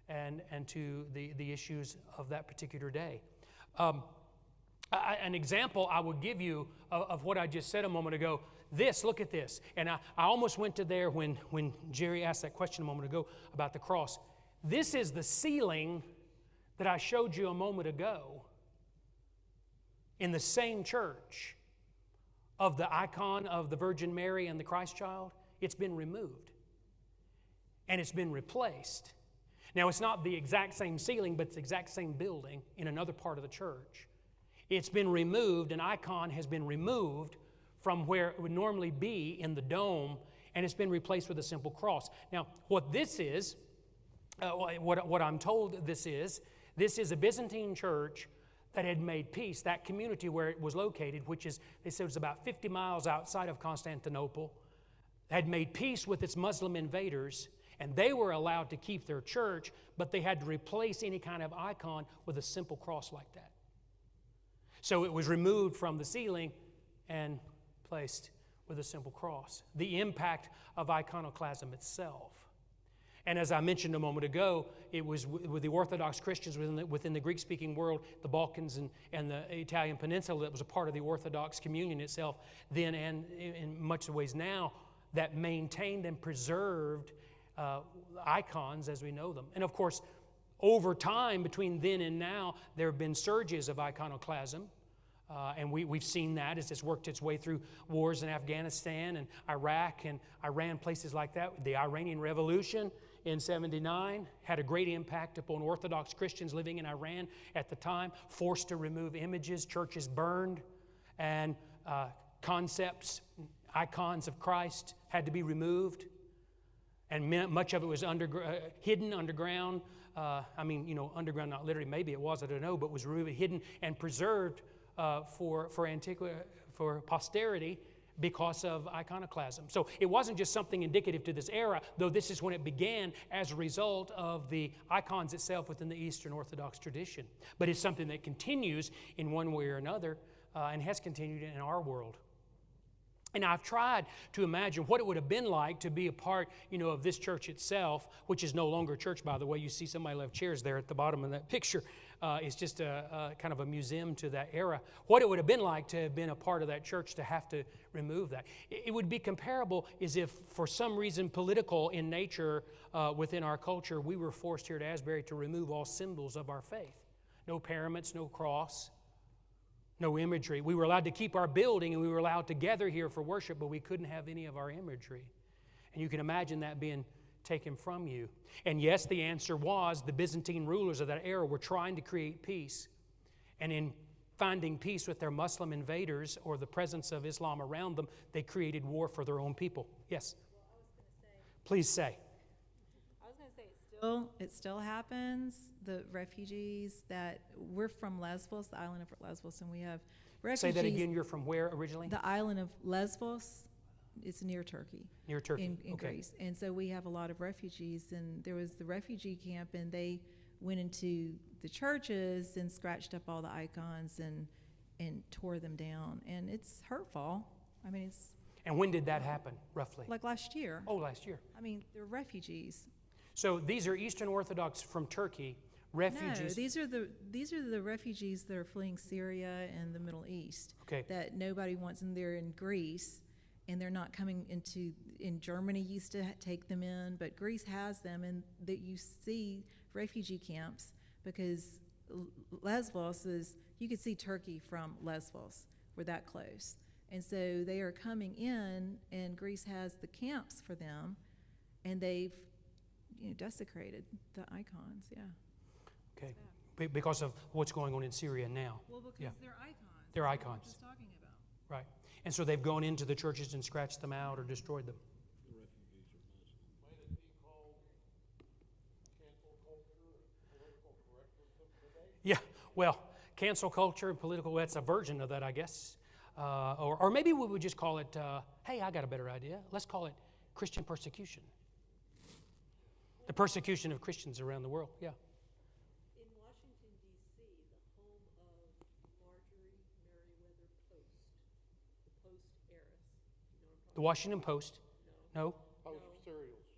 and to the issues of that particular day. An example I would give you of what I just said a moment ago, look at this. And I almost went to there when Jerry asked that question a moment ago about the cross. This is the ceiling that I showed you a moment ago in the same church of the icon of the Virgin Mary and the Christ child. It's been removed and it's been replaced. Now, it's not the exact same ceiling, but it's the exact same building in another part of the church. It's been removed, an icon has been removed from where it would normally be in the dome, and it's been replaced with a simple cross. Now, what this is, what I'm told this is a Byzantine church that had made peace, that community where it was located, which is, they said it was about 50 miles outside of Constantinople, had made peace with its Muslim invaders, and they were allowed to keep their church, but they had to replace any kind of icon with a simple cross like that. So it was removed from the ceiling and placed with a simple cross. The impact of iconoclasm itself. And as I mentioned a moment ago, it was with the Orthodox Christians within the Greek-speaking world, the Balkans and the Italian peninsula, that was a part of the Orthodox communion itself then and in much of ways now, that maintained and preserved icons as we know them. And of course, over time, between then and now, there have been surges of iconoclasm. And we've seen that as it's worked its way through wars in Afghanistan and Iraq and Iran, places like that. The Iranian Revolution in '79 had a great impact upon Orthodox Christians living in Iran at the time, forced to remove images, churches burned, and concepts, icons of Christ had to be removed. And much of it was hidden underground. Underground, not literally, maybe it was, I don't know, but was removed, hidden, and preserved for antiquity, for posterity because of iconoclasm. So it wasn't just something indicative to this era, though this is when it began as a result of the icons itself within the Eastern Orthodox tradition. But it's something that continues in one way or another and has continued in our world. And I've tried to imagine what it would have been like to be a part, of this church itself, which is no longer a church, by the way. You see somebody left chairs there at the bottom of that picture. It's just a kind of a museum to that era. What it would have been like to have been a part of that church, to have to remove that. It would be comparable as if, for some reason political in nature within our culture, we were forced here at Asbury to remove all symbols of our faith. No pyramids, no cross. No imagery. We were allowed to keep our building and we were allowed to gather here for worship, but we couldn't have any of our imagery. And you can imagine that being taken from you. And yes, the answer was the Byzantine rulers of that era were trying to create peace. And in finding peace with their Muslim invaders or the presence of Islam around them, they created war for their own people. Yes? Please say.
I was going to say it still happens. The refugees that we're from Lesbos, the island of Lesbos, and we have refugees.
Say that again. You're from where originally?
The island of Lesbos. It's near Turkey.
Near Turkey.
In
okay.
Greece. And so we have a lot of refugees, and there was the refugee camp, and they went into the churches and scratched up all the icons and tore them down. And it's hurtful. I mean, it's
And when did that happen, roughly?
like last year.
Oh, last year.
I mean, they're refugees.
So these are Eastern Orthodox from Turkey, refugees.
No, these are the refugees that are fleeing Syria and the Middle East.
Okay.
That nobody wants, and they're in Greece, and they're not coming into. In Germany, used to take them in, but Greece has them, and that you see refugee camps because Lesbos is. You could see Turkey from Lesbos. We're that close, and so they are coming in, and Greece has the camps for them, and they've desecrated the icons. Yeah.
Okay. Because of what's going on in Syria now.
Well, because
Yeah.
they're icons.
They're
That's what we're
icons.
just talking about.
Right. And so they've gone into the churches and scratched them out or destroyed them.
Might it be called cancel culture and political correctness of today?
Yeah. Well, cancel culture and political, that's a version of that, I guess. Or maybe we would just call it, hey, I got a better idea. Let's call it Christian persecution. The persecution of Christians around the world. Yeah.
In Washington, D.C., the home of Marjorie Merriweather Post, the Post heiress. You know what I'm talking
The Washington Post. No?
Post cereals.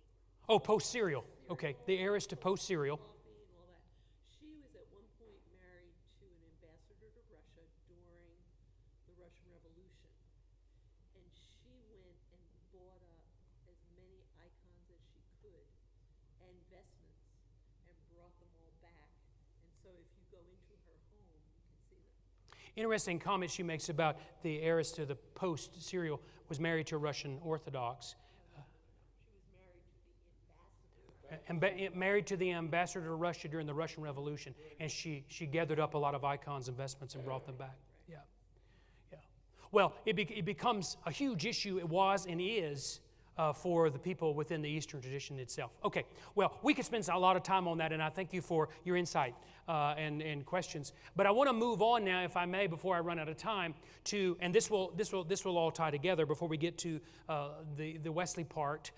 Oh, Post Serial. Okay. The heiress to Post Serial.
coffee and all that. She was at one point married to an ambassador to Russia during the Russian Revolution. And she went and bought up as many icons as she could and vestments and brought them all back. And so if you go into her home, you can see them.
Interesting comment she makes about the heiress to the Post Serial was married to a Russian Orthodox.
She was married to the ambassador.
Married to the ambassador to Russia during the Russian Revolution, and she gathered up a lot of icons and vestments and brought them back. Yeah, yeah. Well, it becomes a huge issue. It was and is for the people within the Eastern tradition itself. Okay. Well, we could spend a lot of time on that, and I thank you for your insight and questions. But I want to move on now, if I may, before I run out of time, to and this will all tie together before we get to the Wesley part.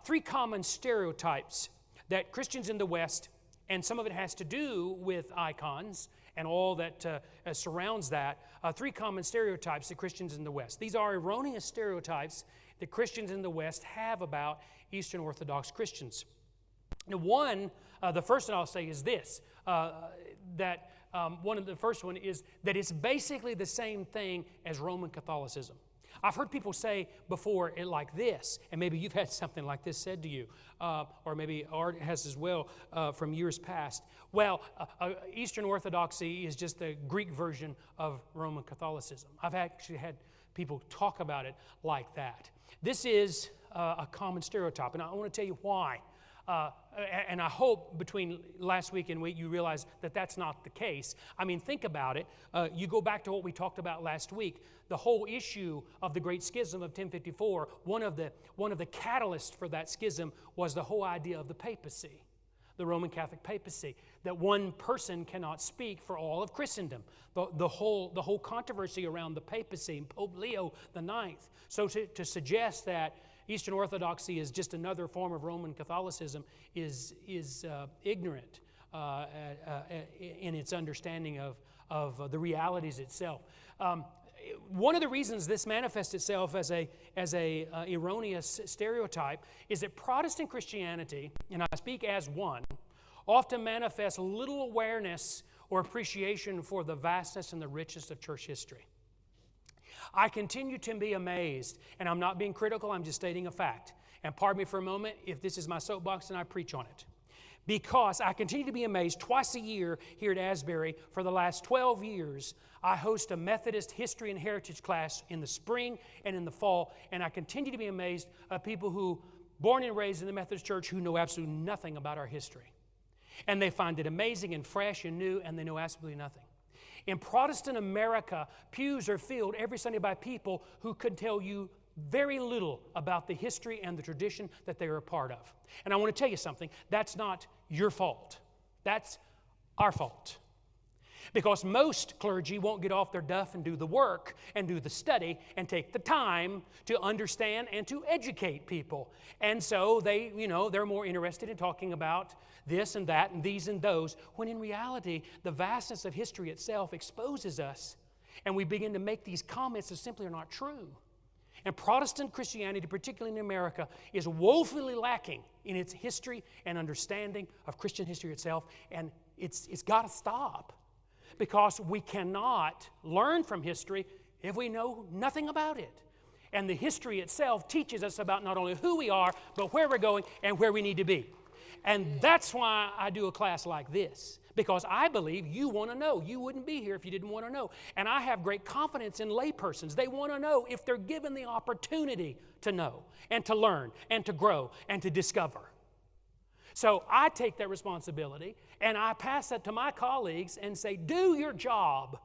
3 common stereotypes that Christians in the West, and some of it has to do with icons and all that surrounds that, 3 common stereotypes that Christians in the West. These are erroneous stereotypes that Christians in the West have about Eastern Orthodox Christians. Now, the first one I'll say is this, the first one is that it's basically the same thing as Roman Catholicism. I've heard people say before it like this, and maybe you've had something like this said to you, or maybe Art has as well from years past. Well, Eastern Orthodoxy is just the Greek version of Roman Catholicism. I've actually had people talk about it like that. This is a common stereotype, and I want to tell you why. And I hope between last week and week you realize that that's not the case. I mean, think about it. You go back to what we talked about last week. The whole issue of the Great Schism of 1054, one of the catalysts for that schism was the whole idea of the papacy, the Roman Catholic papacy, that one person cannot speak for all of Christendom. The whole controversy around the papacy and Pope Leo IX. So to suggest that Eastern Orthodoxy is just another form of Roman Catholicism is ignorant in its understanding of the realities itself. one of the reasons this manifests itself as a erroneous stereotype is that Protestant Christianity, and I speak as one, often manifests little awareness or appreciation for the vastness and the richness of church history. I continue to be amazed, and I'm not being critical, I'm just stating a fact. And pardon me for a moment if this is my soapbox and I preach on it. Because I continue to be amazed. Twice a year here at Asbury, for the last 12 years, I host a Methodist history and heritage class in the spring and in the fall, and I continue to be amazed at people who, born and raised in the Methodist Church, who know absolutely nothing about our history. And they find it amazing and fresh and new, and they know absolutely nothing. In Protestant America, pews are filled every Sunday by people who could tell you very little about the history and the tradition that they are a part of. And I want to tell you something, that's not your fault. That's our fault. Because most clergy won't get off their duff and do the work and do the study and take the time to understand and to educate people. And so they're more interested in talking about this and that and these and those, when in reality, the vastness of history itself exposes us, and we begin to make these comments that simply are not true. And Protestant Christianity, particularly in America, is woefully lacking in its history and understanding of Christian history itself, and it's got to stop, because we cannot learn from history if we know nothing about it. And the history itself teaches us about not only who we are, but where we're going and where we need to be. And that's why I do a class like this, because I believe you want to know. You wouldn't be here if you didn't want to know. And I have great confidence in laypersons. They want to know if they're given the opportunity to know and to learn and to grow and to discover. So I take that responsibility and I pass that to my colleagues and say, do your job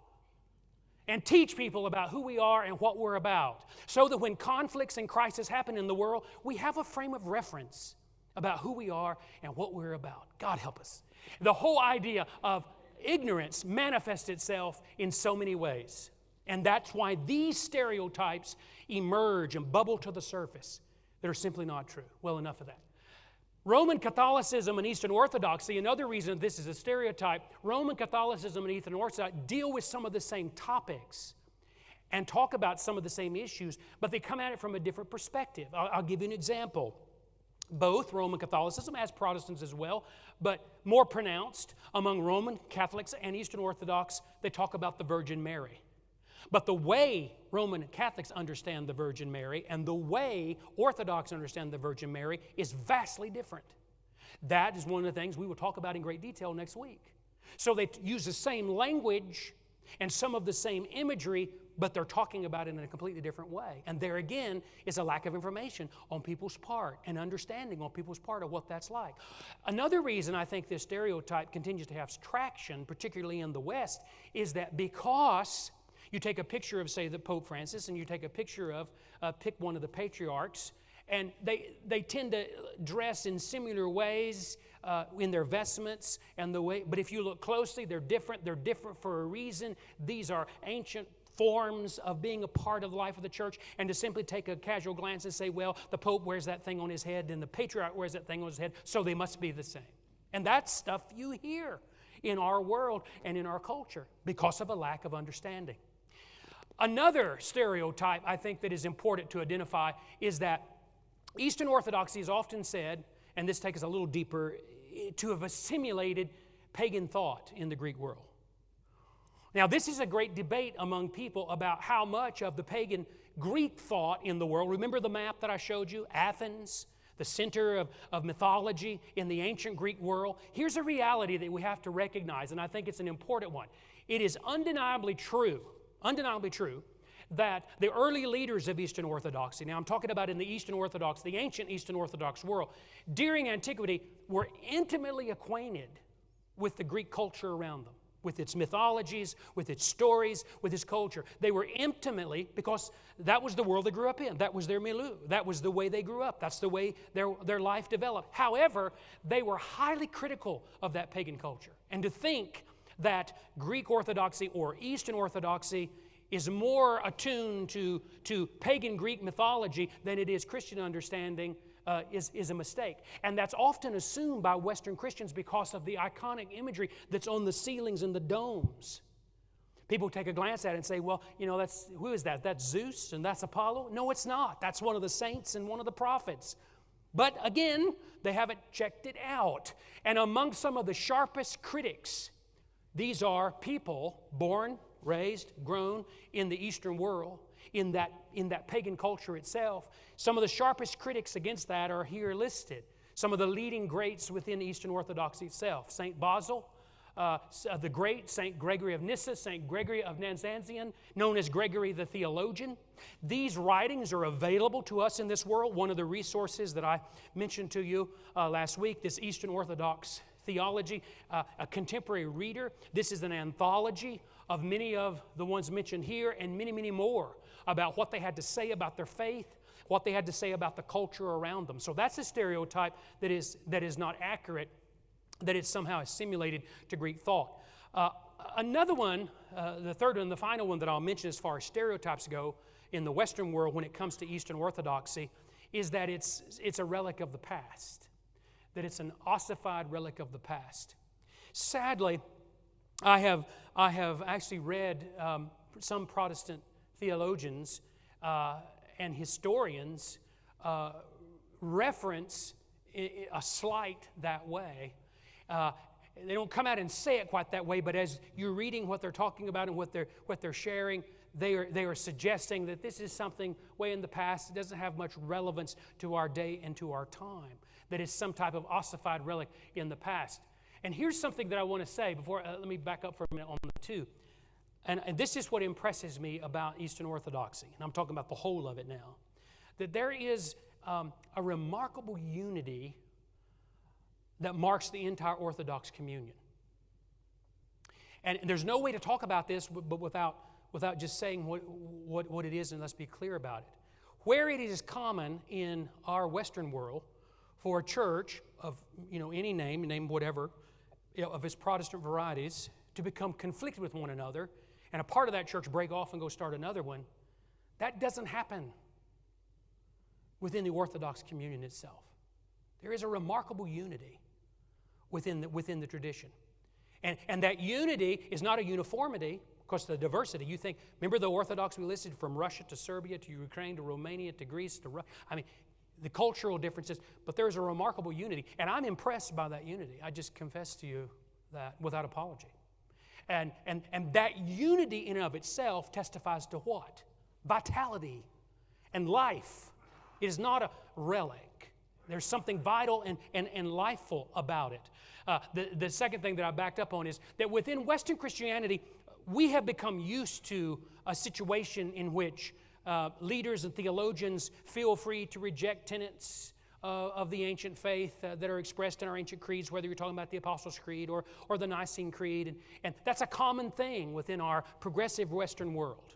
and teach people about who we are and what we're about, so that when conflicts and crises happen in the world, we have a frame of reference about who we are and what we're about. God help us. The whole idea of ignorance manifests itself in so many ways. And that's why these stereotypes emerge and bubble to the surface that are simply not true. Well, enough of that. Roman Catholicism and Eastern Orthodoxy, another reason this is a stereotype, Roman Catholicism and Eastern Orthodoxy deal with some of the same topics and talk about some of the same issues, but they come at it from a different perspective. I'll give you an example. Both Roman Catholicism, as Protestants as well, but more pronounced among Roman Catholics and Eastern Orthodox, they talk about the Virgin Mary. But the way Roman Catholics understand the Virgin Mary and the way Orthodox understand the Virgin Mary is vastly different. That is one of the things we will talk about in great detail next week. So they use the same language and some of the same imagery, but they're talking about it in a completely different way. And there again is a lack of information on people's part and understanding on people's part of what that's like. Another reason I think this stereotype continues to have traction, particularly in the West, is that because you take a picture of, say, the Pope Francis, and you take a picture of, pick one of the patriarchs, and they tend to dress in similar ways in their vestments and the way, but if you look closely, they're different. They're different for a reason. These are ancient forms of being a part of the life of the church, and to simply take a casual glance and say, well, the Pope wears that thing on his head and the patriarch wears that thing on his head, so they must be the same. And that's stuff you hear in our world and in our culture because of a lack of understanding. Another stereotype I think that is important to identify is that Eastern Orthodoxy is often said, and this takes us a little deeper, to have assimilated pagan thought in the Greek world. Now, this is a great debate among people about how much of the pagan Greek thought in the world. Remember the map that I showed you? Athens, the center of mythology in the ancient Greek world. Here's a reality that we have to recognize, and I think it's an important one. It is undeniably true that the early leaders of Eastern Orthodoxy, now I'm talking about in the Eastern Orthodox, the ancient Eastern Orthodox world, during antiquity were intimately acquainted with the Greek culture around them, with its mythologies, with its stories, with its culture. They were intimately, because that was the world they grew up in. That was their milieu. That was the way they grew up. That's the way their life developed. However, they were highly critical of that pagan culture. And to think that Greek Orthodoxy or Eastern Orthodoxy is more attuned to pagan Greek mythology than it is Christian understanding is a mistake. And that's often assumed by Western Christians because of the iconic imagery that's on the ceilings and the domes. People take a glance at it and say, well, who is that? That's Zeus and that's Apollo? No, it's not. That's one of the saints and one of the prophets. But again, they haven't checked it out. And among some of the sharpest critics, these are people born, raised, grown in the Eastern world, in that pagan culture itself. Some of the sharpest critics against that are here listed. Some of the leading greats within Eastern Orthodoxy itself. St. Basil, the Great, St. Gregory of Nyssa, St. Gregory of Nazianzen, known as Gregory the Theologian. These writings are available to us in this world. One of the resources that I mentioned to you last week, this Eastern Orthodox Theology, a contemporary reader. This is an anthology of many of the ones mentioned here and many, many more about what they had to say about their faith, what they had to say about the culture around them. So that's a stereotype that is not accurate, that it somehow is simulated to Greek thought. Another one, the third and the final one that I'll mention as far as stereotypes go in the Western world when it comes to Eastern Orthodoxy is that it's a relic of the past, that it's an ossified relic of the past. Sadly, I have actually read some Protestant theologians and historians reference a slight that way. They don't come out and say it quite that way, but as you're reading what they're talking about and what they're sharing, they are suggesting that this is something way in the past. It doesn't have much relevance to our day and to our time, that it's some type of ossified relic in the past. And here's something that I want to say before, let me back up for a minute on the two. And this is what impresses me about Eastern Orthodoxy, and I'm talking about the whole of it now, that there is a remarkable unity that marks the entire Orthodox communion. And there's no way to talk about this but without just saying what it is, and let's be clear about it. Where it is common in our Western world for a church of any name whatever, of its Protestant varieties, to become conflicted with one another, and a part of that church break off and go start another one, that doesn't happen within the Orthodox communion itself. There is a remarkable unity within the tradition. And that unity is not a uniformity, because the diversity, you think, remember the Orthodox we listed from Russia to Serbia to Ukraine to Romania to Greece to the cultural differences, but there's a remarkable unity. And I'm impressed by that unity. I just confess to you that without apology. And that unity in and of itself testifies to what? Vitality and life. It is not a relic. There's something vital and lifeful about it. The second thing that I backed up on is that within Western Christianity, we have become used to a situation in which leaders and theologians feel free to reject tenets of the ancient faith that are expressed in our ancient creeds, whether you're talking about the Apostles' Creed or the Nicene Creed. And that's a common thing within our progressive Western world.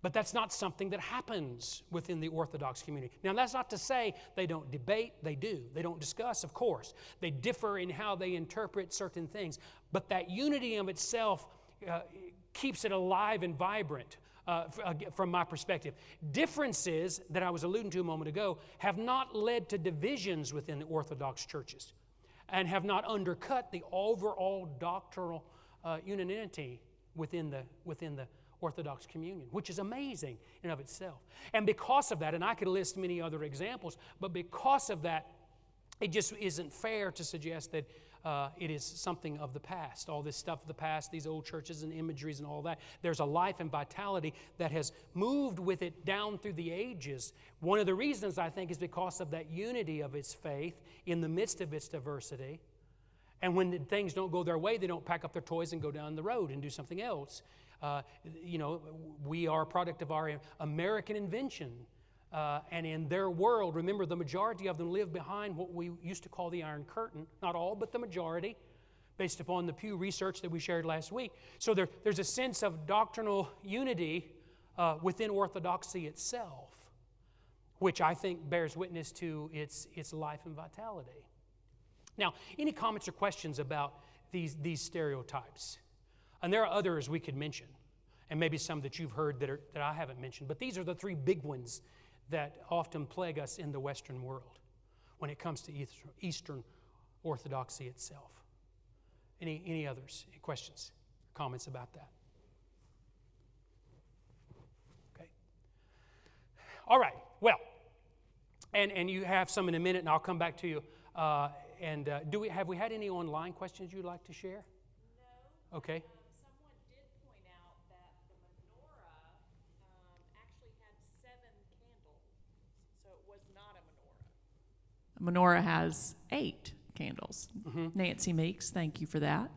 But that's not something that happens within the Orthodox community. Now, that's not to say they don't debate. They do. They don't discuss, of course. They differ in how they interpret certain things. But that unity of itself keeps it alive and vibrant from my perspective. Differences that I was alluding to a moment ago have not led to divisions within the Orthodox churches and have not undercut the overall doctrinal unanimity within the Orthodox communion, which is amazing in of itself. And because of that, and I could list many other examples, but because of that, it just isn't fair to suggest that it is something of the past. All this stuff of the past, these old churches and imageries and all that, there's a life and vitality that has moved with it down through the ages. One of the reasons, I think, is because of that unity of its faith in the midst of its diversity. And when things don't go their way, they don't pack up their toys and go down the road and do something else. We are a product of our American invention. And in their world, remember, the majority of them live behind what we used to call the Iron Curtain. Not all, but the majority, based upon the Pew research that we shared last week. So there's a sense of doctrinal unity within Orthodoxy itself, which I think bears witness to its life and vitality. Now, any comments or questions about these stereotypes? And there are others we could mention, and maybe some that you've heard that I haven't mentioned, but these are the three big ones that often plague us in the Western world when it comes to Eastern Orthodoxy itself. Any others? Any questions, comments about that? All right. Well, and you have some in a minute, and I'll come back to you. Have we had any online questions you'd like to share?
No.
Okay.
Someone did point out that the menorah actually had 7 candles, so it was not a menorah.
Menorah has 8 candles. Nancy Meeks, thank you for that.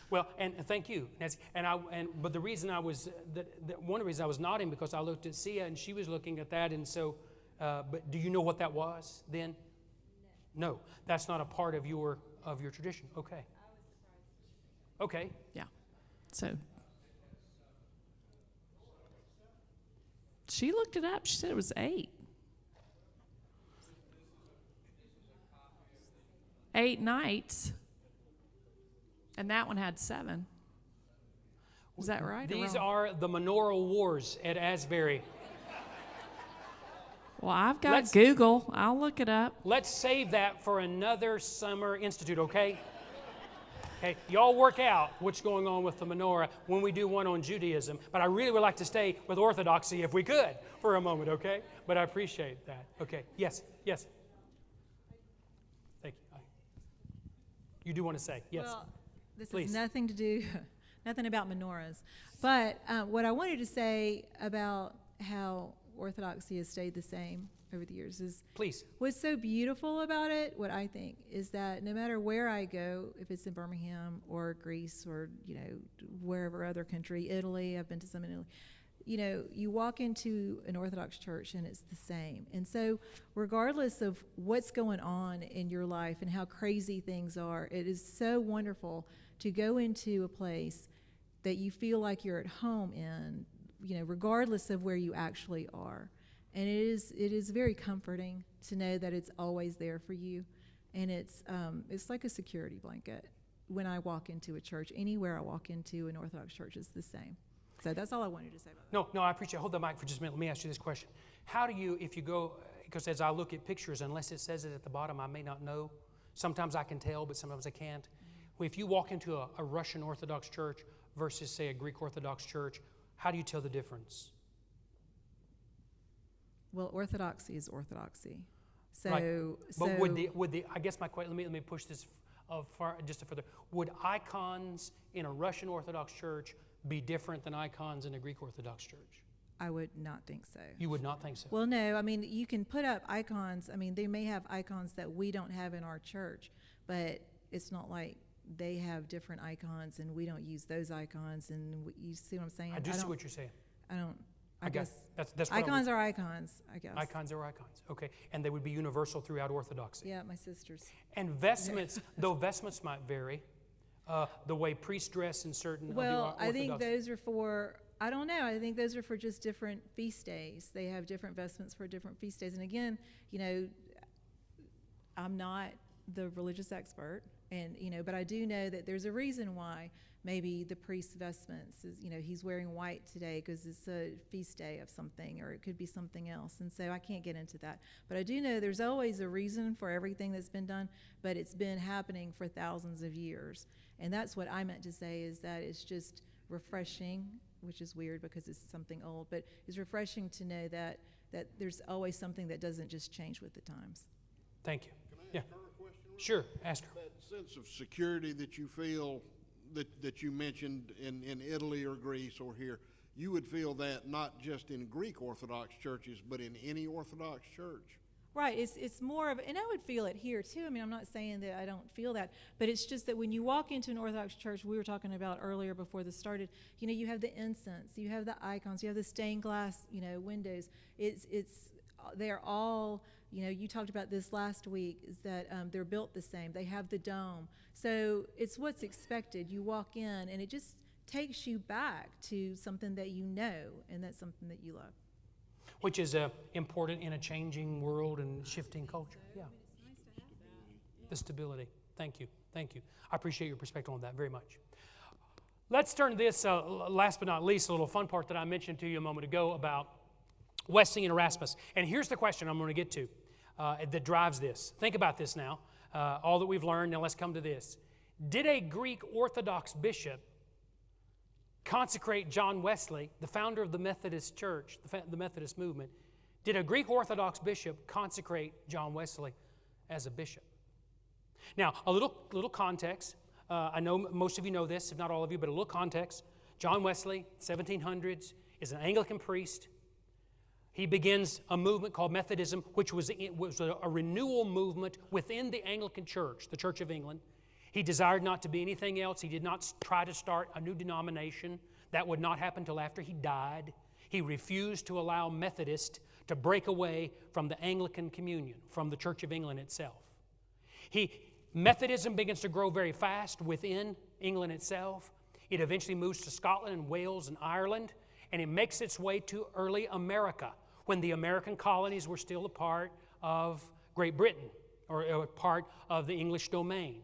Well, and thank you, Nancy. But the reason I was one of the reasons I was nodding because I looked at Sia and she was looking at that, and so. But do you know what that was then? No, that's not a part of your tradition. Okay. Okay.
Yeah. So she looked it up. She said it was 8. 8 nights. And that one had 7. Is that right?
These are the menorah wars at Asbury.
Well, I've got Google. I'll look it up.
Let's save that for another summer institute, okay? Okay, y'all work out what's going on with the menorah when we do one on Judaism, but I really would like to stay with Orthodoxy if we could for a moment, okay? But I appreciate that. Okay, yes. Thank you. You do want to say, yes.
Well, this
Please.
has nothing to do, nothing about menorahs. But what I wanted to say about how Orthodoxy has stayed the same over the years is
Please.
what's so beautiful about it, what I think, is that no matter where I go, if it's in Birmingham or Greece or, wherever other country, Italy, I've been to some in Italy, you walk into an Orthodox church and it's the same. And so regardless of what's going on in your life and how crazy things are, it is so wonderful to go into a place that you feel like you're at home in, regardless of where you actually are. And it is very comforting to know that it's always there for you. And it's like a security blanket when I walk into a church. Anywhere I walk into an Orthodox church is the same. So that's all I wanted to say about that.
No, I appreciate it. Hold the mic for just a minute. Let me ask you this question. How do you, if you go, because as I look at pictures, unless it says it at the bottom, I may not know. Sometimes I can tell, but sometimes I can't. Well, if you walk into a Russian Orthodox church versus, say, a Greek Orthodox church, how do you tell the difference?
Well, orthodoxy is orthodoxy. So,
Right. But would the I guess my question, let me push this just further. Would icons in a Russian Orthodox church be different than icons in a Greek Orthodox church?
I would not think so.
You would not think so?
Well, no. I mean, you can put up icons. I mean, they may have icons that we don't have in our church, but it's not like they have different icons and we don't use those icons. And you see what I'm saying?
I do see what you're saying.
I guess
that's what
icons are icons, I guess.
Icons are icons. Okay, and they would be universal throughout Orthodoxy.
Yeah, my sisters.
And vestments, though vestments might vary, the way priests dress in certain.
Well, I think those are for. I don't know. I think those are for just different feast days. They have different vestments for different feast days. And again, I'm not the religious expert, and but I do know that there's a reason why maybe the priest's vestments is, he's wearing white today because it's a feast day of something, or it could be something else. And so I can't get into that. But I do know there's always a reason for everything that's been done, but it's been happening for thousands of years. And that's what I meant to say, is that it's just refreshing, which is weird because it's something old, but it's refreshing to know that there's always something that doesn't just change with the times.
Thank you.
Can I ask her a question?
Sure, ask her.
That sense of security that you feel, that you mentioned in Italy or Greece or here, you would feel that not just in Greek Orthodox churches, but in any Orthodox church.
Right, it's more of, and I would feel it here too. I mean, I'm not saying that I don't feel that, but it's just that when you walk into an Orthodox church, we were talking about earlier before this started, you have the incense, you have the icons, you have the stained glass, windows. They're all, you talked about this last week, is that they're built the same. They have the dome. So it's what's expected. You walk in and it just takes you back to something that you know, and that's something that you love.
Which is important in a changing world and shifting culture. Yeah. The stability. Thank you. I appreciate your perspective on that very much. Let's turn to this, last but not least, a little fun part that I mentioned to you a moment ago about Westing and Erasmus. And here's the question I'm going to get to that drives this. Think about this now, all that we've learned. Now let's come to this. Did a Greek Orthodox bishop consecrate John Wesley, the founder of the Methodist Church, the Methodist movement? did a Greek Orthodox bishop consecrate John Wesley as a bishop. Now, a little context. I know most of you know this, if not all of you, but a little context. John Wesley, 1700s, is an Anglican priest. He begins a movement called Methodism, which was a renewal movement within the Anglican Church, the Church of England. He desired not to be anything else. He did not try to start a new denomination. That would not happen until after he died. He refused to allow Methodists to break away from the Anglican communion, from the Church of England itself. Methodism begins to grow very fast within England itself. It eventually moves to Scotland and Wales and Ireland, and it makes its way to early America, when the American colonies were still a part of Great Britain, or a part of the English domain.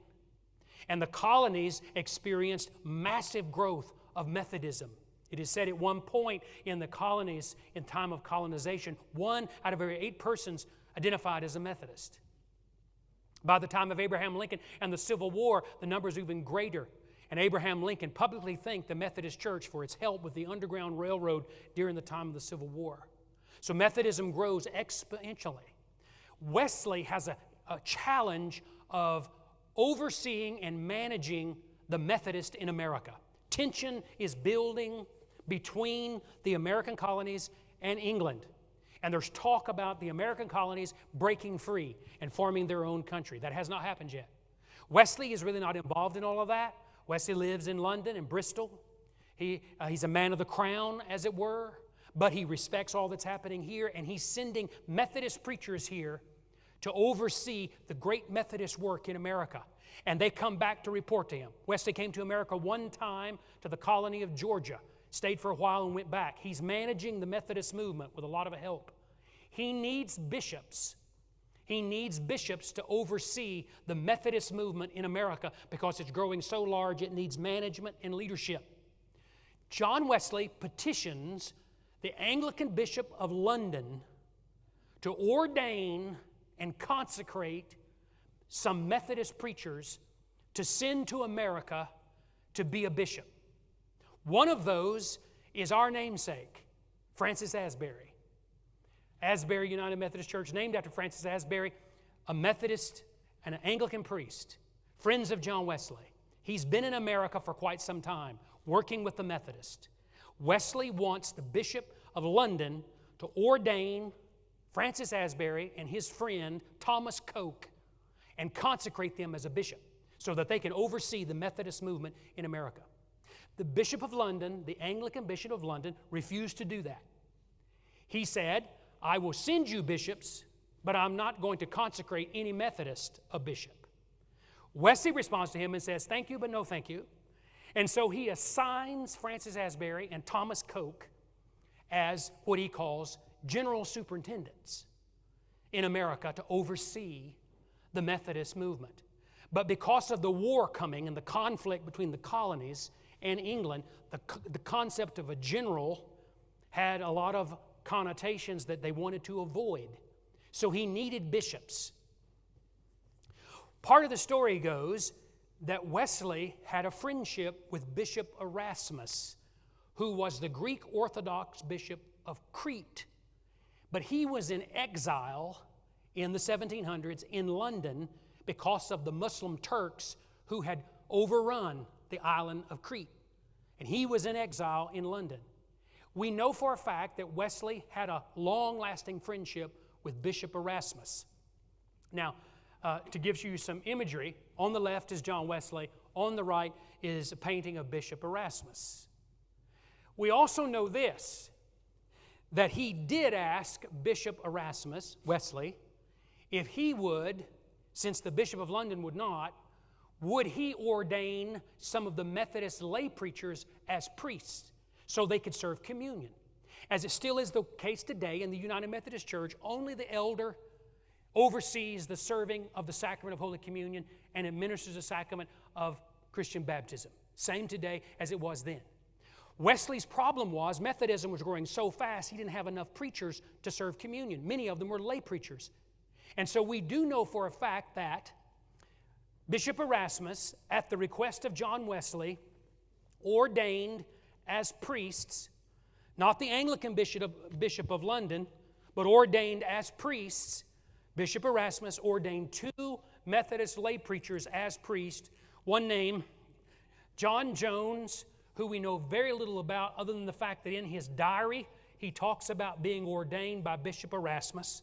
And the colonies experienced massive growth of Methodism. It is said at one point in the colonies, in time of colonization, 1 out of every 8 persons identified as a Methodist. By the time of Abraham Lincoln and the Civil War, the numbers were even greater. And Abraham Lincoln publicly thanked the Methodist Church for its help with the Underground Railroad during the time of the Civil War. So Methodism grows exponentially. Wesley has a challenge of overseeing and managing the Methodist in America. Tension is building between the American colonies and England. And there's talk about the American colonies breaking free and forming their own country. That has not happened yet. Wesley is really not involved in all of that. Wesley lives in London and Bristol. He's a man of the crown, as it were, but he respects all that's happening here, and he's sending Methodist preachers here to oversee the great Methodist work in America. And they come back to report to him. Wesley came to America one time to the colony of Georgia, stayed for a while and went back. He's managing the Methodist movement with a lot of help. He needs bishops. He needs bishops to oversee the Methodist movement in America because it's growing so large it needs management and leadership. John Wesley petitions the Anglican Bishop of London to ordain and consecrate some Methodist preachers to send to America to be a bishop. One of those is our namesake, Francis Asbury. Asbury United Methodist Church, named after Francis Asbury, a Methodist and an Anglican priest, friends of John Wesley. He's been in America for quite some time, working with the Methodists. Wesley wants the Bishop of London to ordain Francis Asbury and his friend Thomas Coke and consecrate them as a bishop so that they can oversee the Methodist movement in America. The Bishop of London, the Anglican Bishop of London, refused to do that. He said, I will send you bishops, but I'm not going to consecrate any Methodist a bishop. Wesley responds to him and says, thank you, but no thank you. And so he assigns Francis Asbury and Thomas Coke as what he calls general superintendents in America to oversee the Methodist movement. But because of the war coming and the conflict between the colonies and England, the concept of a general had a lot of connotations that they wanted to avoid. So he needed bishops. Part of the story goes that Wesley had a friendship with Bishop Erasmus, who was the Greek Orthodox bishop of Crete. But he was in exile in the 1700s in London because of the Muslim Turks who had overrun the island of Crete. And he was in exile in London. We know for a fact that Wesley had a long-lasting friendship with Bishop Erasmus. Now, to give you some imagery, on the left is John Wesley, on the right is a painting of Bishop Erasmus. We also know this, that he did ask Bishop Erasmus, Wesley, if he would, since the Bishop of London would not, would he ordain some of the Methodist lay preachers as priests so they could serve communion? As it still is the case today in the United Methodist Church, only the elder oversees the serving of the sacrament of Holy Communion and administers the sacrament of Christian baptism. Same today as it was then. Wesley's problem was Methodism was growing so fast he didn't have enough preachers to serve communion. Many of them were lay preachers. And so we do know for a fact that Bishop Erasmus, at the request of John Wesley, ordained as priests, not the Anglican Bishop of London, but ordained as priests. Bishop Erasmus ordained 2 Methodist lay preachers as priests. One named John Jones, who we know very little about other than the fact that in his diary he talks about being ordained by Bishop Erasmus,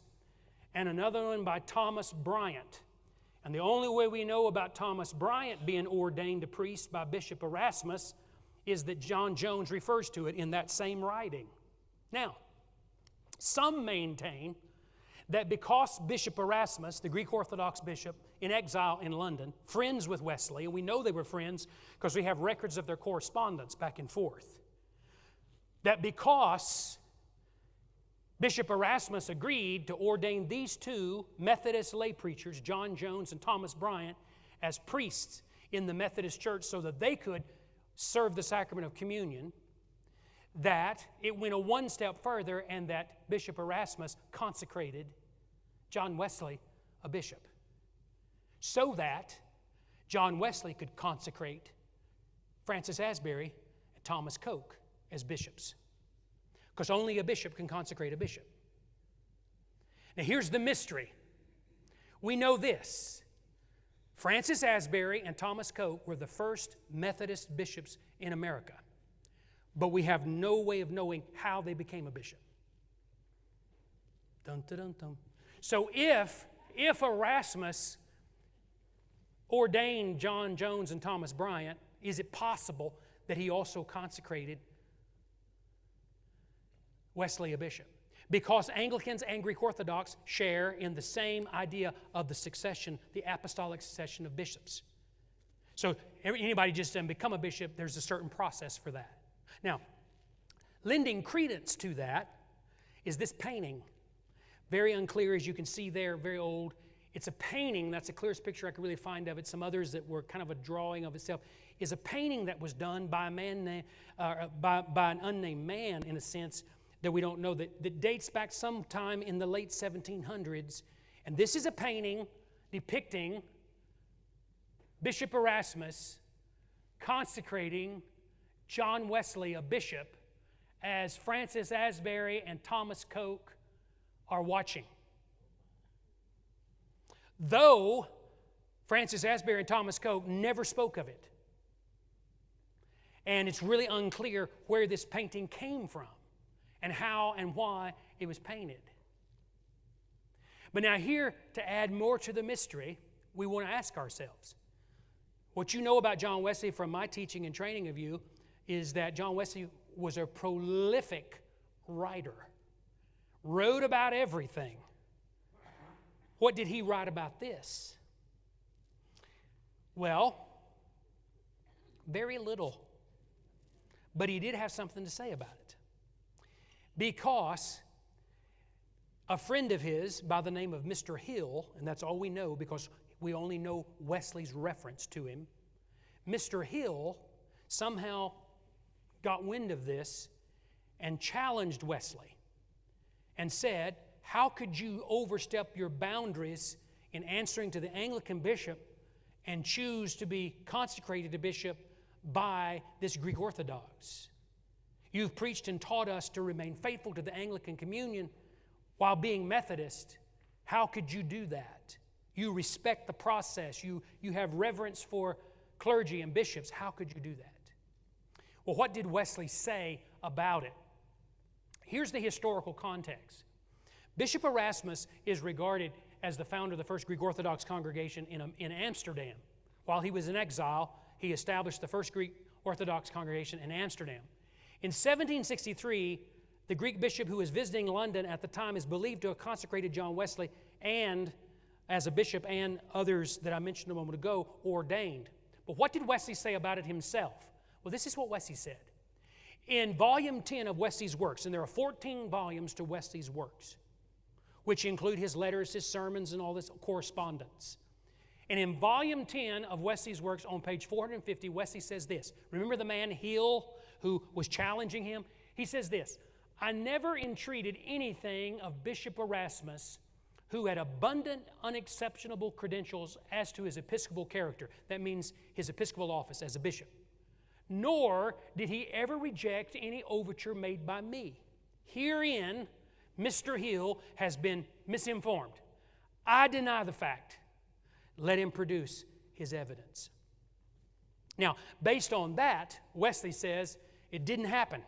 and another one by Thomas Bryant. And the only way we know about Thomas Bryant being ordained a priest by Bishop Erasmus is that John Jones refers to it in that same writing. Now, some maintain that because Bishop Erasmus, the Greek Orthodox bishop in exile in London, friends with Wesley, and we know they were friends because we have records of their correspondence back and forth, that because Bishop Erasmus agreed to ordain these 2 Methodist lay preachers, John Jones and Thomas Bryant, as priests in the Methodist Church so that they could serve the sacrament of communion, that it went a one step further and that Bishop Erasmus consecrated John Wesley a bishop so that John Wesley could consecrate Francis Asbury and Thomas Coke as bishops. Because only a bishop can consecrate a bishop. Now here's the mystery. We know this. Francis Asbury and Thomas Coke were the first Methodist bishops in America. But we have no way of knowing how they became a bishop. Dun, dun, dun, dun. So if Erasmus ordained John Jones and Thomas Bryant, is it possible that he also consecrated Wesley a bishop? Because Anglicans and Greek Orthodox share in the same idea of the succession, the apostolic succession of bishops. So anybody just doesn't become a bishop, there's a certain process for that. Now, lending credence to that is this painting. Very unclear, as you can see there, very old. It's a painting, that's the clearest picture I could really find of it. Some others that were kind of a drawing of itself. Is a painting that was done by a man named, by an unnamed man, in a sense, that we don't know, that dates back sometime in the late 1700s. And this is a painting depicting Bishop Erasmus consecrating John Wesley a bishop as Francis Asbury and Thomas Coke are watching. Though Francis Asbury and Thomas Coke never spoke of it. And it's really unclear where this painting came from and how and why it was painted. But now here, to add more to the mystery, we want to ask ourselves, what you know about John Wesley from my teaching and training of you is that John Wesley was a prolific writer, wrote about everything. What did he write about this? Well, very little. But he did have something to say about it. Because a friend of his by the name of Mr. Hill, and that's all we know because we only know Wesley's reference to him, Mr. Hill somehow got wind of this and challenged Wesley and said, how could you overstep your boundaries in answering to the Anglican bishop and choose to be consecrated a bishop by this Greek Orthodox? You've preached and taught us to remain faithful to the Anglican communion while being Methodist. How could you do that? You respect the process. You have reverence for clergy and bishops. How could you do that? Well, what did Wesley say about it? Here's the historical context. Bishop Erasmus is regarded as the founder of the first Greek Orthodox congregation in Amsterdam. While he was in exile, he established the first Greek Orthodox congregation in Amsterdam. In 1763, the Greek bishop who was visiting London at the time is believed to have consecrated John Wesley and, as a bishop, and others that I mentioned a moment ago, ordained. But what did Wesley say about it himself? Well, this is what Wesley said. In volume 10 of Wesley's works, and there are 14 volumes to Wesley's works, which include his letters, his sermons, and all this correspondence. And in volume 10 of Wesley's works, on page 450, Wesley says this. Remember the man Hill who was challenging him? He says this, I never entreated anything of Bishop Erasmus, who had abundant, unexceptionable credentials as to his episcopal character. That means his episcopal office as a bishop. Nor did he ever reject any overture made by me. Herein Mr. Hill has been misinformed. I deny the fact. Let him produce his evidence. Now, based on that, Wesley says it didn't happen.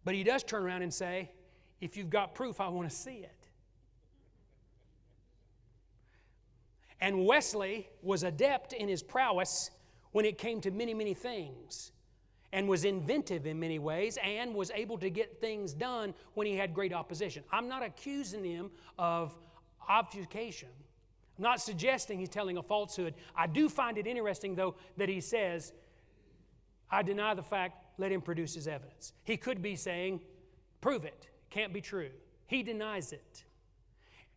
But he does turn around and say, if you've got proof, I want to see it. And Wesley was adept in his prowess when it came to many, many things, and was inventive in many ways, and was able to get things done when he had great opposition. I'm not accusing him of obfuscation. I'm not suggesting he's telling a falsehood. I do find it interesting, though, that he says, I deny the fact, let him produce his evidence. He could be saying, prove it. Can't be true. He denies it.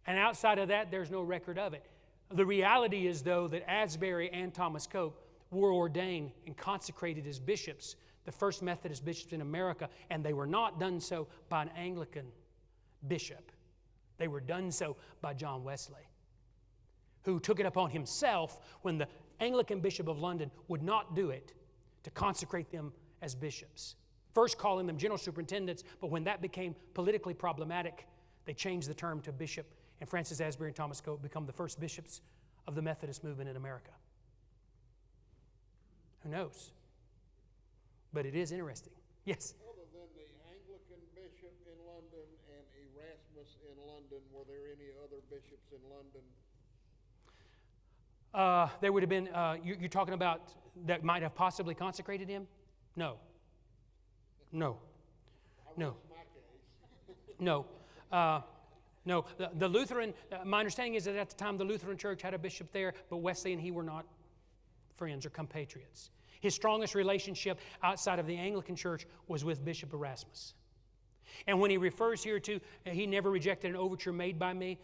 And outside of that, there's no record of it. The reality is, though, that Asbury and Thomas Coke were ordained and consecrated as bishops, the first Methodist bishops in America, and they were not done so by an Anglican bishop. They were done so by John Wesley, who took it upon himself when the Anglican Bishop of London would not do it to consecrate them as bishops. First calling them general superintendents, but when that became politically problematic, they changed the term to bishop, and Francis Asbury and Thomas Coke become the first bishops of the Methodist movement in America. Who knows? But it is interesting. Yes?
Other than the Anglican bishop in London and Erasmus in London, were there any other bishops in London?
There would have been, you're talking about that might have possibly consecrated him? No. No. No. No. No. The Lutheran, my understanding is that at the time the Lutheran Church had a bishop there, but Wesley and he were not friends or compatriots. His strongest relationship outside of the Anglican Church was with Bishop Erasmus. And when he refers here to, he never rejected an overture made by me,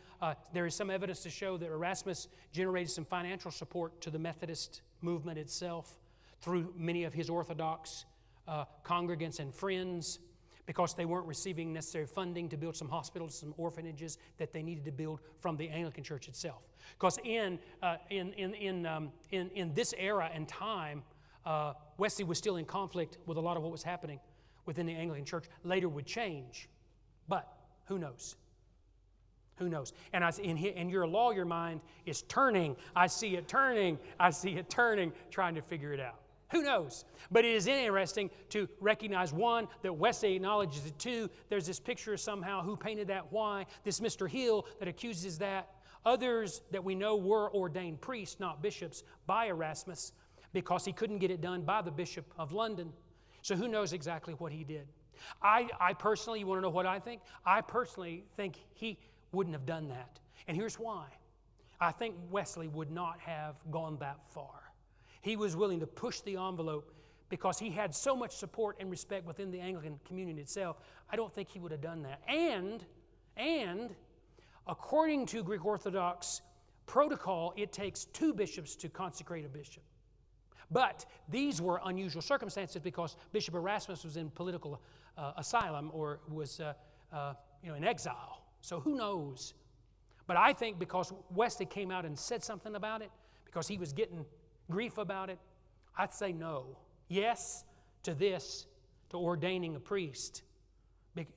there is some evidence to show that Erasmus generated some financial support to the Methodist movement itself through many of his Orthodox congregants and friends, because they weren't receiving necessary funding to build some hospitals, some orphanages that they needed to build from the Anglican Church itself. Because in this era and time, Wesley was still in conflict with a lot of what was happening within the Anglican Church. Later would change, but who knows? Who knows? And your lawyer mind is turning. I see it turning. I see it turning, trying to figure it out. Who knows? But it is interesting to recognize, one, that Wesley acknowledges it. Two, there's this picture somehow who painted that, why. This Mr. Hill that accuses that. Others that we know were ordained priests, not bishops, by Erasmus, because he couldn't get it done by the Bishop of London. So who knows exactly what he did? I personally, you want to know what I think? I personally think he wouldn't have done that. And here's why. I think Wesley would not have gone that far. He was willing to push the envelope because he had so much support and respect within the Anglican community itself. I don't think he would have done that. And according to Greek Orthodox protocol, it takes 2 bishops to consecrate a bishop. But these were unusual circumstances because Bishop Erasmus was in political asylum or was in exile. So who knows? But I think because Wesley came out and said something about it, because he was getting grief about it, I'd say no. Yes to this, to ordaining a priest,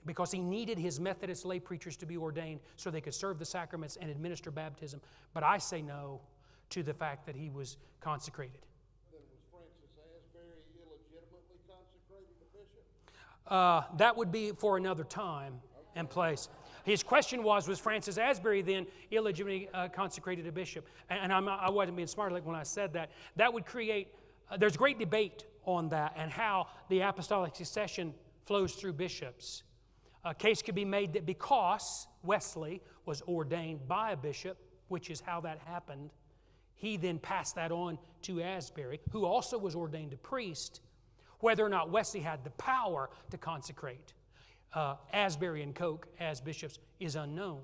because he needed his Methodist lay preachers to be ordained so they could serve the sacraments and administer baptism. But I say no to the fact that he was consecrated.
Then was Francis Asbury illegitimately consecrated a bishop?
That would be for another time and place. His question was Francis Asbury then illegitimately consecrated a bishop? And I wasn't being smart like when I said that. That would create, there's great debate on that and how the apostolic succession flows through bishops. A case could be made that because Wesley was ordained by a bishop, which is how that happened, he then passed that on to Asbury, who also was ordained a priest. Whether or not Wesley had the power to consecrate Asbury and Coke as bishops is unknown.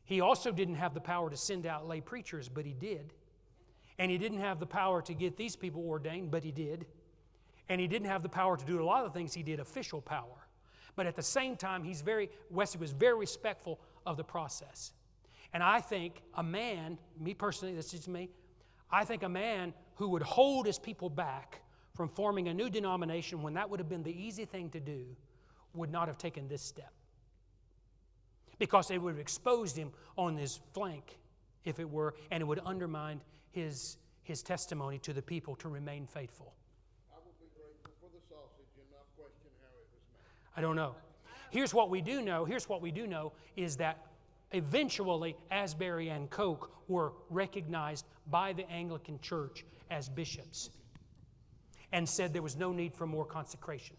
He also didn't have the power to send out lay preachers, but he did. And he didn't have the power to get these people ordained, but he did. And he didn't have the power to do a lot of the things he did, official power. But at the same time, Wesley was very respectful of the process. And I think a man, me personally, that's just me, I think a man who would hold his people back from forming a new denomination when that would have been the easy thing to do would not have taken this step. because it would have exposed him on his flank, if it were, and it would undermine his testimony to the people to remain faithful.
I will be grateful for the sausage and not question how it was made.
I don't know. Here's what we do know is that eventually Asbury and Coke were recognized by the Anglican Church as bishops and said there was no need for more consecration.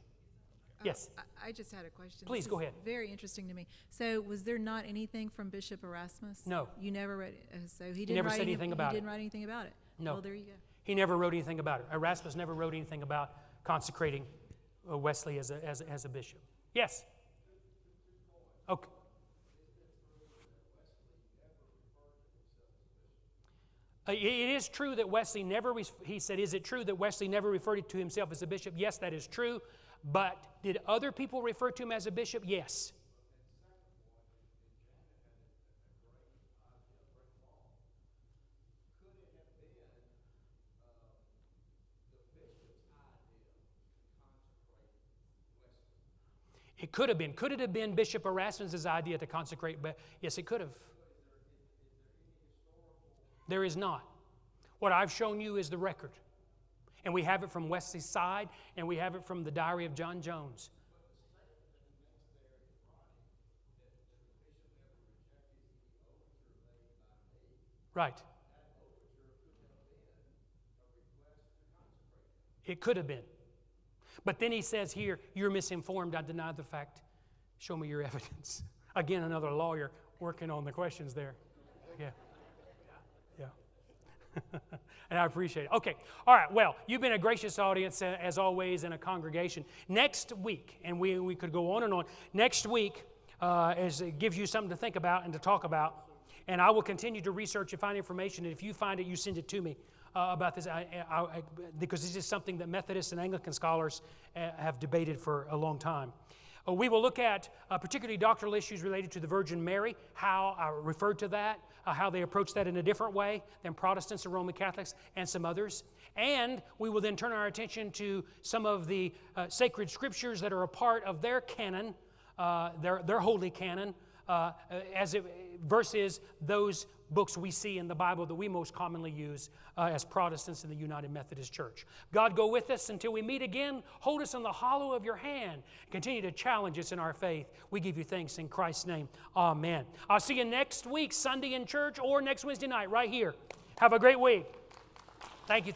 Yes.
I just had a question.
Please,
This
go
is
ahead.
Very interesting to me. So, was there not anything from Bishop Erasmus?
No.
You never read it. So he didn't
never
write
said anything about
He
it.
didn't write anything about it.
No.
Well, there you go.
He never wrote anything about it. Erasmus never wrote anything about consecrating Wesley as a bishop. Yes. Okay. It is true that Wesley never, he said, is it true that Wesley never referred to himself as a bishop? Yes, that is true. But did other people refer to him as a bishop? Yes. It could have been. Could it have been Bishop Erasmus's idea to consecrate? But yes, it could have. There is not. What I've shown you is the record. And we have it from Wesley's side, and we have it from the diary of John Jones. Right. It could have been. But then he says here, you're misinformed. I deny the fact. Show me your evidence. Again, another lawyer working on the questions there. Yeah. And I appreciate it. Okay. All right. Well, you've been a gracious audience, as always, in a congregation. Next week, and we could go on and on. Next week, as it gives you something to think about and to talk about. And I will continue to research and find information. And if you find it, you send it to me about this. Because this is something that Methodist and Anglican scholars have debated for a long time. We will look at particularly doctrinal issues related to the Virgin Mary, how I referred to that, how they approach that in a different way than Protestants and Roman Catholics and some others. And we will then turn our attention to some of the sacred scriptures that are a part of their canon, their holy canon, versus those books we see in the Bible that we most commonly use as Protestants in the United Methodist Church. God go with us until we meet again. Hold us in the hollow of your hand. Continue to challenge us in our faith. We give you thanks in Christ's name. Amen. I'll see you next week, Sunday in church, or next Wednesday night right here. Have a great week. Thank you.